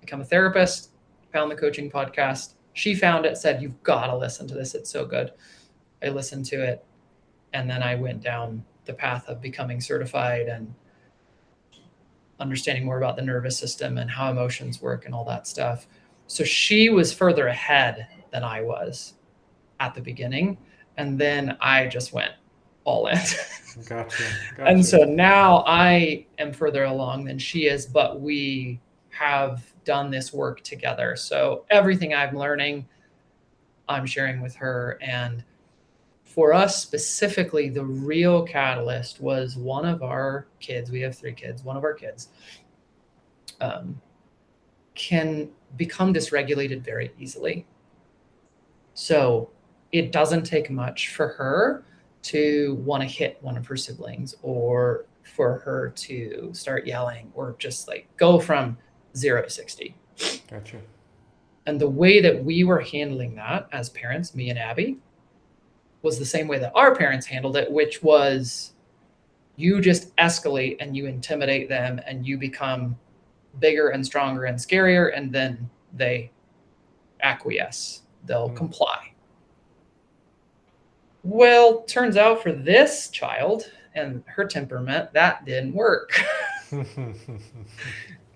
become a therapist. Found the coaching podcast. She found it, said, you've got to listen to this. It's so good. I listened to it. And then I went down the path of becoming certified and understanding more about the nervous system and how emotions work and all that stuff. So she was further ahead than I was at the beginning. And then I just went all in. Gotcha. And so now I am further along than she is, but we have done this work together. So everything I'm learning, I'm sharing with her. And for us specifically, the real catalyst was one of our kids. We have 3 kids. One of our kids can become dysregulated very easily. So it doesn't take much for her to want to hit one of her siblings, or for her to start yelling, or just like go from 0 to 60. Gotcha. And the way that we were handling that as parents, me and Abby, was the same way that our parents handled it, which was you just escalate and you intimidate them and you become bigger and stronger and scarier, and then they acquiesce. They'll comply. Well, turns out for this child and her temperament, that didn't work.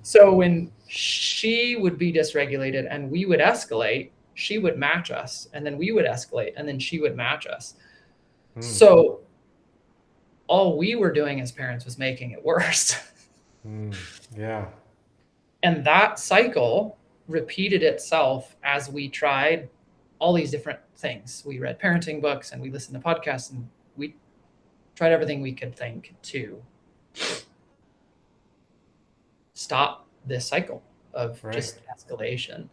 So when she would be dysregulated and we would escalate, she would match us, and then we would escalate, and then she would match us. So all we were doing as parents was making it worse. Yeah. And that cycle repeated itself as we tried all these different things. We read parenting books and we listened to podcasts, and we tried everything we could think to stop this cycle of just escalation.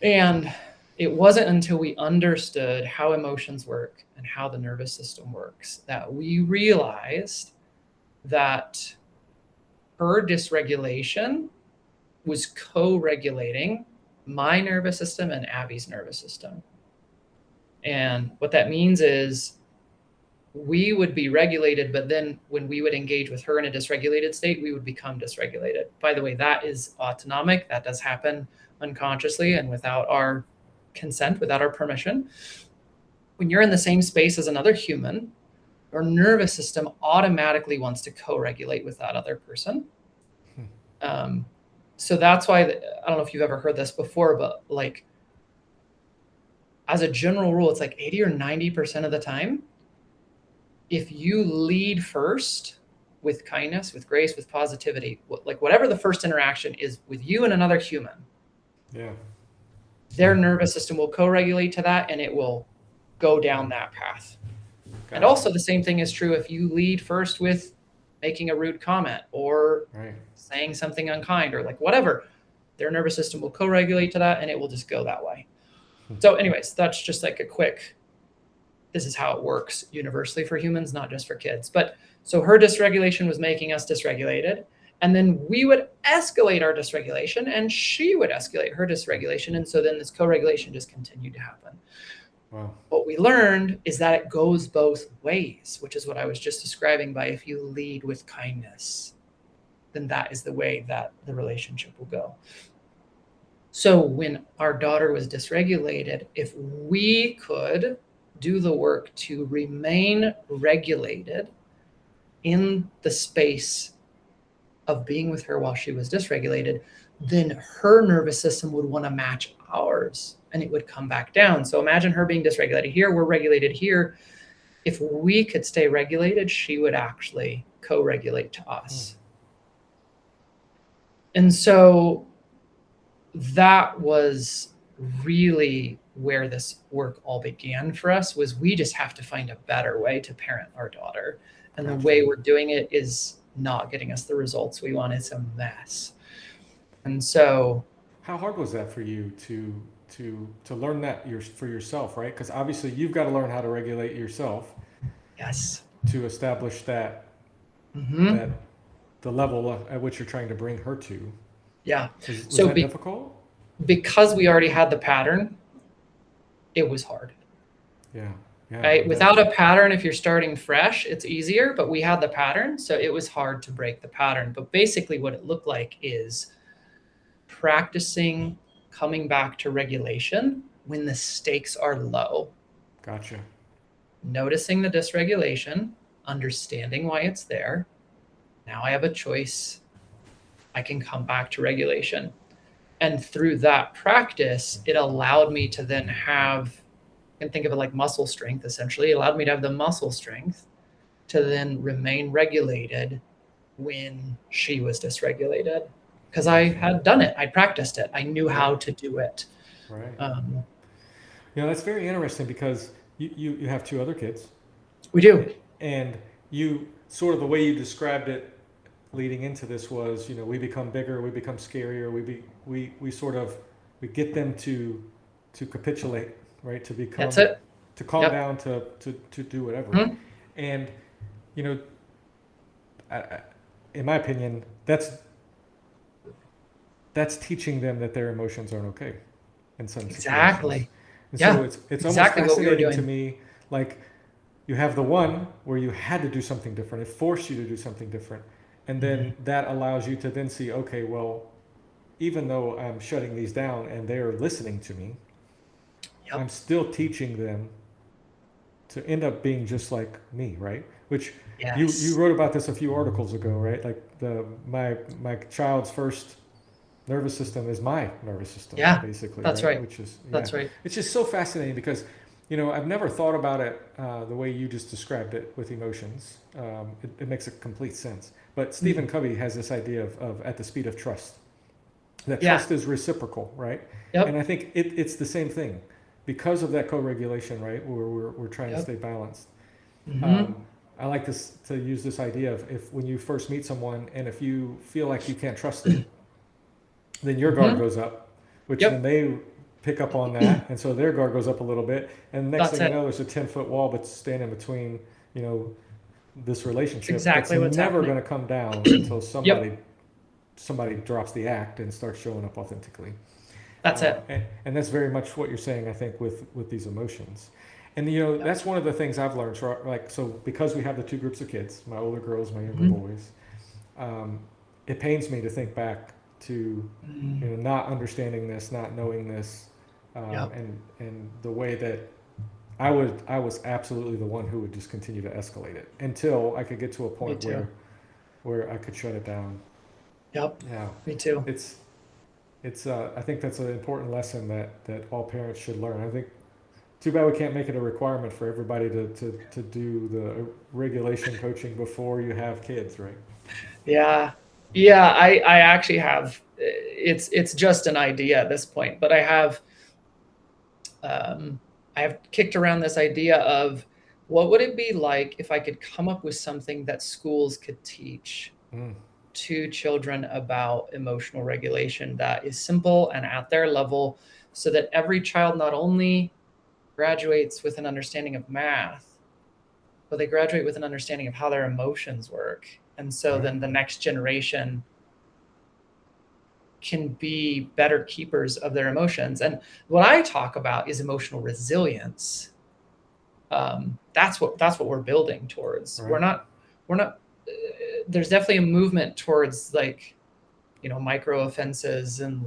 And it wasn't until we understood how emotions work and how the nervous system works that we realized that her dysregulation was co-regulating my nervous system and Abby's nervous system. And what that means is we would be regulated, but then when we would engage with her in a dysregulated state, we would become dysregulated. By the way, that is autonomic. That does happen unconsciously and without our consent, without our permission. When you're in the same space as another human, your nervous system automatically wants to co-regulate with that other person. So that's why, I don't know if you've ever heard this before, but like as a general rule, it's like 80 or 90% of the time, if you lead first with kindness, with grace, with positivity, like whatever the first interaction is with you and another human, their nervous system will co-regulate to that, and it will go down that path. And also the same thing is true if you lead first with making a rude comment or saying something unkind or like whatever, their nervous system will co-regulate to that, and it will just go that way. So anyways, that's just like a quick, this is how it works universally for humans, not just for kids. But so her dysregulation was making us dysregulated, and then we would escalate our dysregulation and she would escalate her dysregulation. And so then this co-regulation just continued to happen. Wow. What we learned is that it goes both ways, which is what I was just describing by if you lead with kindness, then that is the way that the relationship will go. So when our daughter was dysregulated, if we could do the work to remain regulated in the space of being with her while she was dysregulated, then her nervous system would want to match ours and it would come back down. So imagine her being dysregulated here, we're regulated here. If we could stay regulated, she would actually co-regulate to us. And so that was really where this work all began for us, was we just have to find a better way to parent our daughter. And the way we're doing it is not getting us the results we want. It's a mess. And so how hard was that for you to learn that for yourself, right? Because obviously you've got to learn how to regulate yourself. Yes. To establish that, that the level at which you're trying to bring her to. Yeah. Was that difficult? Because we already had the pattern, it was hard. Yeah. Right. Without a pattern, if you're starting fresh, it's easier, but we had the pattern. So it was hard to break the pattern. But basically what it looked like is practicing coming back to regulation when the stakes are low. Gotcha. Noticing the dysregulation, understanding why it's there. Now I have a choice. I can come back to regulation. And through that practice, it allowed me to then have can think of it like muscle strength, essentially. It allowed me to have the muscle strength to then remain regulated when she was dysregulated, because I had done it. I practiced it. I knew how to do it. Right. Um, That's very interesting because you have two other kids, we do. and you sort of the way you described it leading into this was, we become bigger, we become scarier, we sort of we get them to capitulate, right? To become, That's it. to calm Yep. down, to do whatever. Mhm. And you know, in my opinion, that's teaching them that their emotions aren't okay in some situations. Exactly. And Yeah. so it's Exactly almost what we were fascinating to doing. me, like you have the one where you had to do something different, it forced you to do something different, and then that allows you to then see, okay, well, even though I'm shutting these down and they're listening to me, Yep. I'm still teaching them to end up being just like me, right? Which you Yes. wrote about this a few articles ago, right? Like my child's first nervous system is my nervous system, Yeah. basically. That's right? right. Which is That's right. It's just so fascinating because I've never thought about it the way you just described it with emotions. It makes a complete sense. But Stephen Covey has this idea of at the speed of trust. That Yeah. trust is reciprocal, right? Yep. And I think it's the same thing because of that co-regulation, right? Where we're trying to Yep. stay balanced. Mhm. I like to use this idea of if when you first meet someone and if you feel like you can't trust them, then your guard goes up, which Yep. then they pick up on that, and so their guard goes up a little bit, and the next That's thing it. you know, there's a 10-foot wall but standing between this relationship Exactly that's what's never happening. going to come down until somebody drops the act and starts showing up authentically. That's it. And that's very much what you're saying, I think, with these emotions. And that's one of the things I've learned. So because we have the two groups of kids, my older girls, my younger boys, it pains me to think back to not understanding this, not knowing this, Yep. and the way that I was absolutely the one who would just continue to escalate it until I could get to a point too. where I could shut it down. Yep. Yeah, Me too. it's I think that's an important lesson that all parents should learn. I think too bad we can't make it a requirement for everybody to do the regulation coaching before you have kids, right? Yeah. Yeah. I actually have, it's just an idea at this point, but I have kicked around this idea of what would it be like if I could come up with something that schools could teach to children about emotional regulation that is simple and at their level, so that every child not only graduates with an understanding of math, but they graduate with an understanding of how their emotions work. And so then the next generation can be better keepers of their emotions. And what I talk about is emotional resilience. That's what we're building towards. Right. We're not there's definitely a movement towards micro offenses, and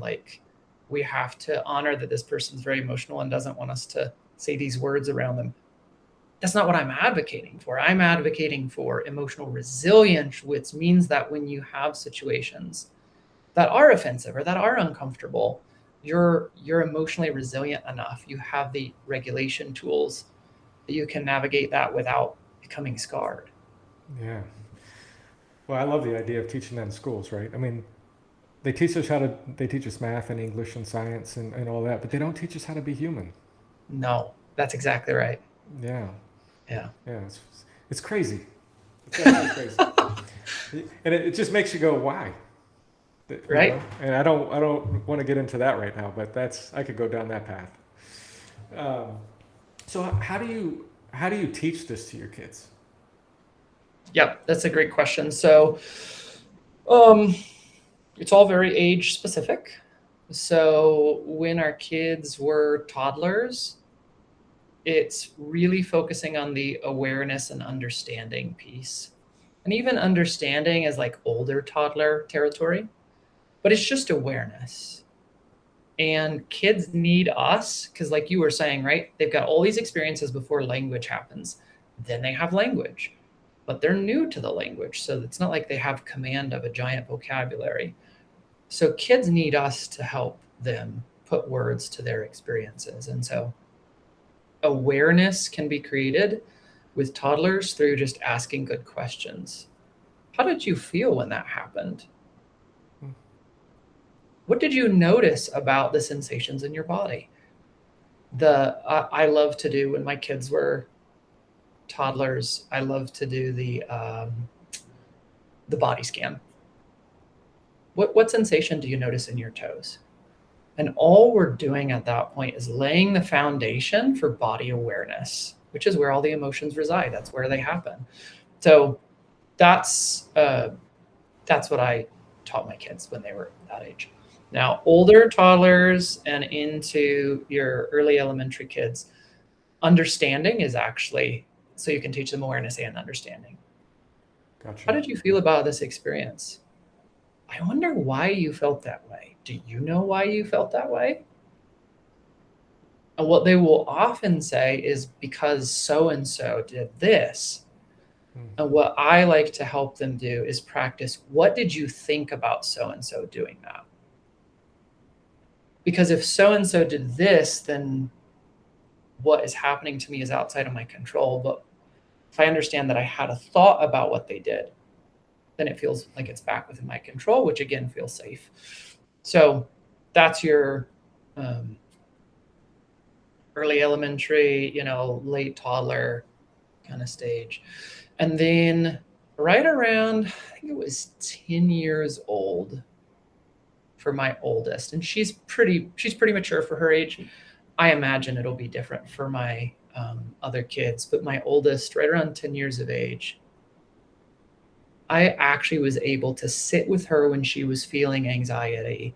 we have to honor that this person's very emotional and doesn't want us to say these words around them. That's not what I'm advocating for. I'm advocating for emotional resilience, which means that when you have situations that are offensive or that are uncomfortable, you're emotionally resilient enough. You have the regulation tools that you can navigate that without becoming scarred. Yeah. Well, I love the idea of teaching that in schools, right? I mean, they teach us math and English and science and all that, but they don't teach us how to be human. No, that's exactly right. Yeah. Yeah. Yeah. It's crazy. It's actually crazy. And it just makes you go, why? Right. And I don't want to get into that right now, but I could go down that path. So how do you teach this to your kids? Yep, that's a great question. So, it's all very age specific. So when our kids were toddlers, it's really focusing on the awareness and understanding piece. And even understanding is like older toddler territory, but it's just awareness. And kids need us because, like you were saying, right? They've got all these experiences before language happens. Then they have language, but they're new to the language. So it's not like they have command of a giant vocabulary. So kids need us to help them put words to their experiences. And so awareness can be created with toddlers through just asking good questions. How did you feel when that happened? What did you notice about the sensations in your body? I love to do when my kids were toddlers. I love to do the body scan. What sensation do you notice in your toes? And all we're doing at that point is laying the foundation for body awareness, which is where all the emotions reside. That's where they happen. So that's what I taught my kids when they were that age. Now, older toddlers and into your early elementary kids, understanding is actually so you can teach them awareness and understanding. Gotcha. How did you feel about this experience? I wonder why you felt that way. Do you know why you felt that way? And what they will often say is because so and so did this. And what I like to help them do is practice, what did you think about so and so doing that? Because if so and so did this, then what is happening to me is outside of my control. But if I understand that I had a thought about what they did, then it feels like it's back within my control, which again feels safe. So that's your early elementary, late toddler kind of stage. And then right around, I think it was 10 years old for my oldest, and she's pretty mature for her age. I imagine it'll be different for my other kids, but my oldest, right around 10 years of age, I actually was able to sit with her when she was feeling anxiety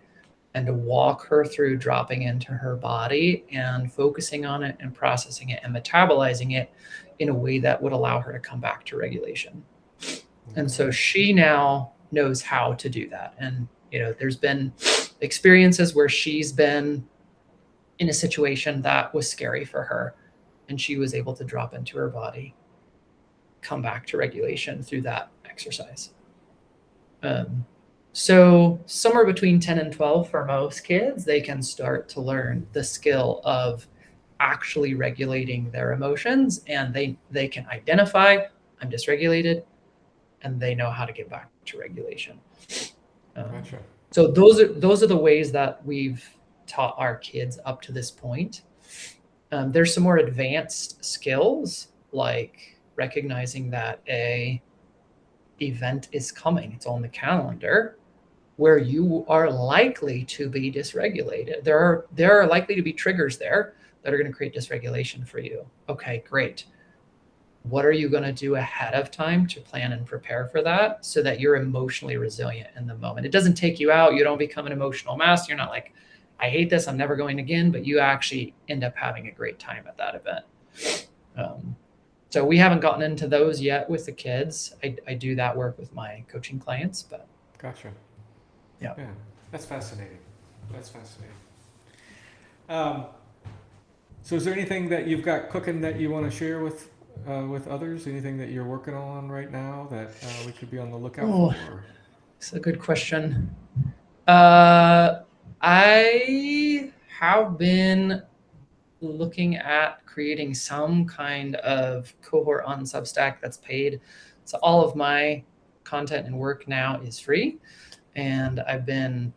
and to walk her through dropping into her body and focusing on it and processing it and metabolizing it in a way that would allow her to come back to regulation. And so she now knows how to do that. And, there's been experiences where she's been in a situation that was scary for her, and she was able to drop into her body, come back to regulation through that exercise. So somewhere between 10 and 12 for most kids, they can start to learn the skill of actually regulating their emotions, and they can identify, I'm dysregulated, and they know how to get back to regulation. Gotcha. So those are the ways that we've taught our kids up to this point. There's some more advanced skills, like recognizing that a event is coming. It's on the calendar where you are likely to be dysregulated. There are likely to be triggers there that are going to create dysregulation for you. Okay, great. What are you going to do ahead of time to plan and prepare for that so that you're emotionally resilient in the moment? It doesn't take you out. You don't become an emotional mess. You're not like, I hate this, I'm never going again, but you actually end up having a great time at that event. So we haven't gotten into those yet with the kids. I do that work with my coaching clients, but. Gotcha. Yeah. That's fascinating. So is there anything that you've got cooking that you want to share with others? Anything that you're working on right now that we could be on the lookout for? It's a good question. I have been looking at creating some kind of cohort on Substack that's paid. So all of my content and work now is free. And I've been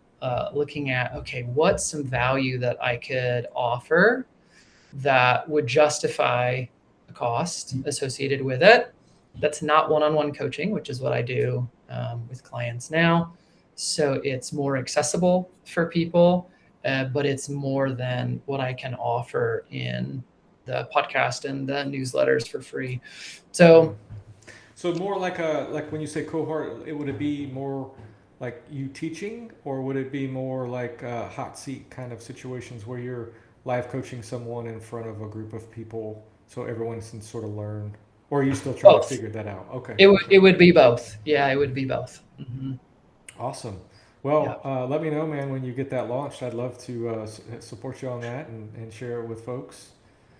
looking at, okay, what's some value that I could offer that would justify the cost associated with it. That's not one-on-one coaching, which is what I do with clients now. So it's more accessible for people, but it's more than what I can offer in the podcast and the newsletters for free. So more like when you say cohort, would it be more like you teaching, or would it be more like hot seat kind of situations where you're live coaching someone in front of a group of people so everyone can sort of learn? Or are you still trying to figure that out? Okay. It would be both. Yeah, it would be both. Mm-hmm. Awesome. Well, let me know, man, when you get that launched. I'd love to support you on that and share it with folks.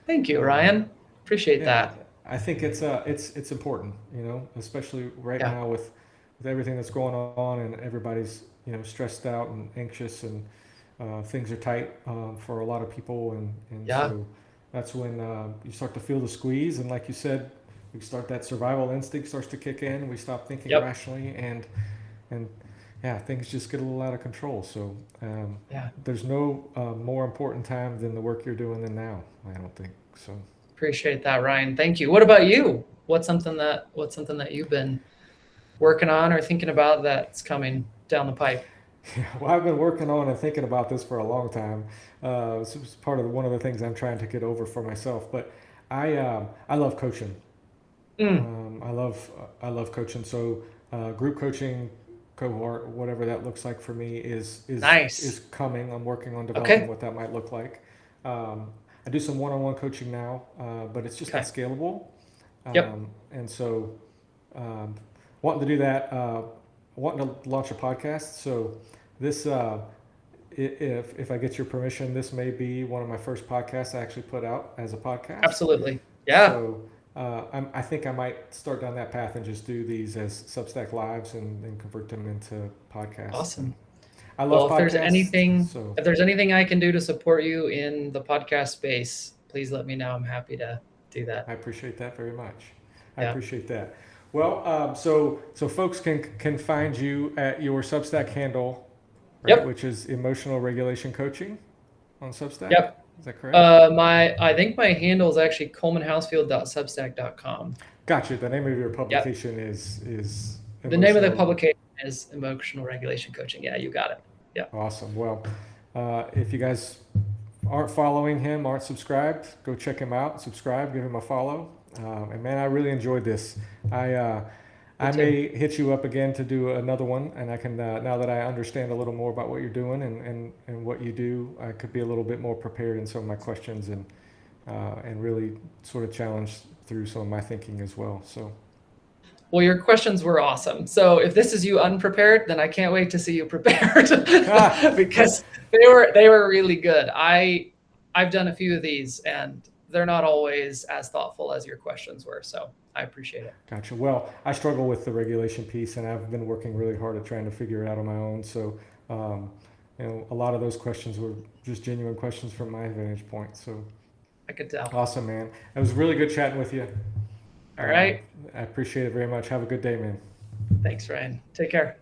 Thank you, Ryan. Appreciate that. I think it's important, especially right now with everything that's going on and everybody's stressed out and anxious and things are tight for a lot of people, and so that's when you start to feel the squeeze, and like you said, we start that survival instinct starts to kick in. We stop thinking Yep. rationally, and yeah, things just get a little out of control. So Yeah. there's no more important time than the work you're doing than now. I don't think so. Appreciate that, Ryan. Thank you. What about you? What's something that you've been working on or thinking about that's coming down the pipe? Yeah, well, I've been working on and thinking about this for a long time. This is part of one of the things I'm trying to get over for myself. But I love coaching. Mm, Um, I love I love coaching. So group coaching, cohort, whatever that looks like for me is nice. coming. I'm working on developing Okay. what that might look like. I do some one-on-one coaching now, but it's just not Okay. scalable. Yep. And so um, wanting to do that, wanting to launch a podcast. So this, if I get your permission, this may be one of my first podcasts I actually put out as a podcast. Absolutely. Yeah. So I think I might start down that path and just do these as Substack lives and convert them into podcasts. And Awesome. I love Well, if there's podcasts, anything, so if there's anything I can do to support you in the podcast space, please let me know. I'm happy to do that. I appreciate that very much. I Yeah. appreciate that. Well, so folks can find you at your Substack handle, right? Yep. Which is Emotional Regulation Coaching on Substack. Yep. Is that correct? I think my handle is actually colemanhousefield.substack.com. Gotcha. The name of your Yep. publication is The name of the Emotional. publication is Emotional Regulation Coaching. Yeah, you got it. Yeah. Awesome. Well, if you guys aren't following him, aren't subscribed, go check him out. Subscribe, give him a follow. And man, I really enjoyed this. I Me too. may hit you up again to do another one, and I can now that I understand a little more about what you're doing and what you do, I could be a little bit more prepared in some of my questions and really sort of challenged through some of my thinking as well. So Well, your questions were awesome. So if this is you unprepared, then I can't wait to see you prepared ah, because they were really good. I've done a few of these and they're not always as thoughtful as your questions were. So I appreciate it. gotcha. Well, I struggle with the regulation piece, and I've been working really hard at trying to figure it out on my own. So um, a lot of those questions were just genuine questions from my vantage point. So I could tell. awesome, man. It was really good chatting with you. All right. I appreciate it very much. Have a good day, man. Thanks, Ryan. Take care.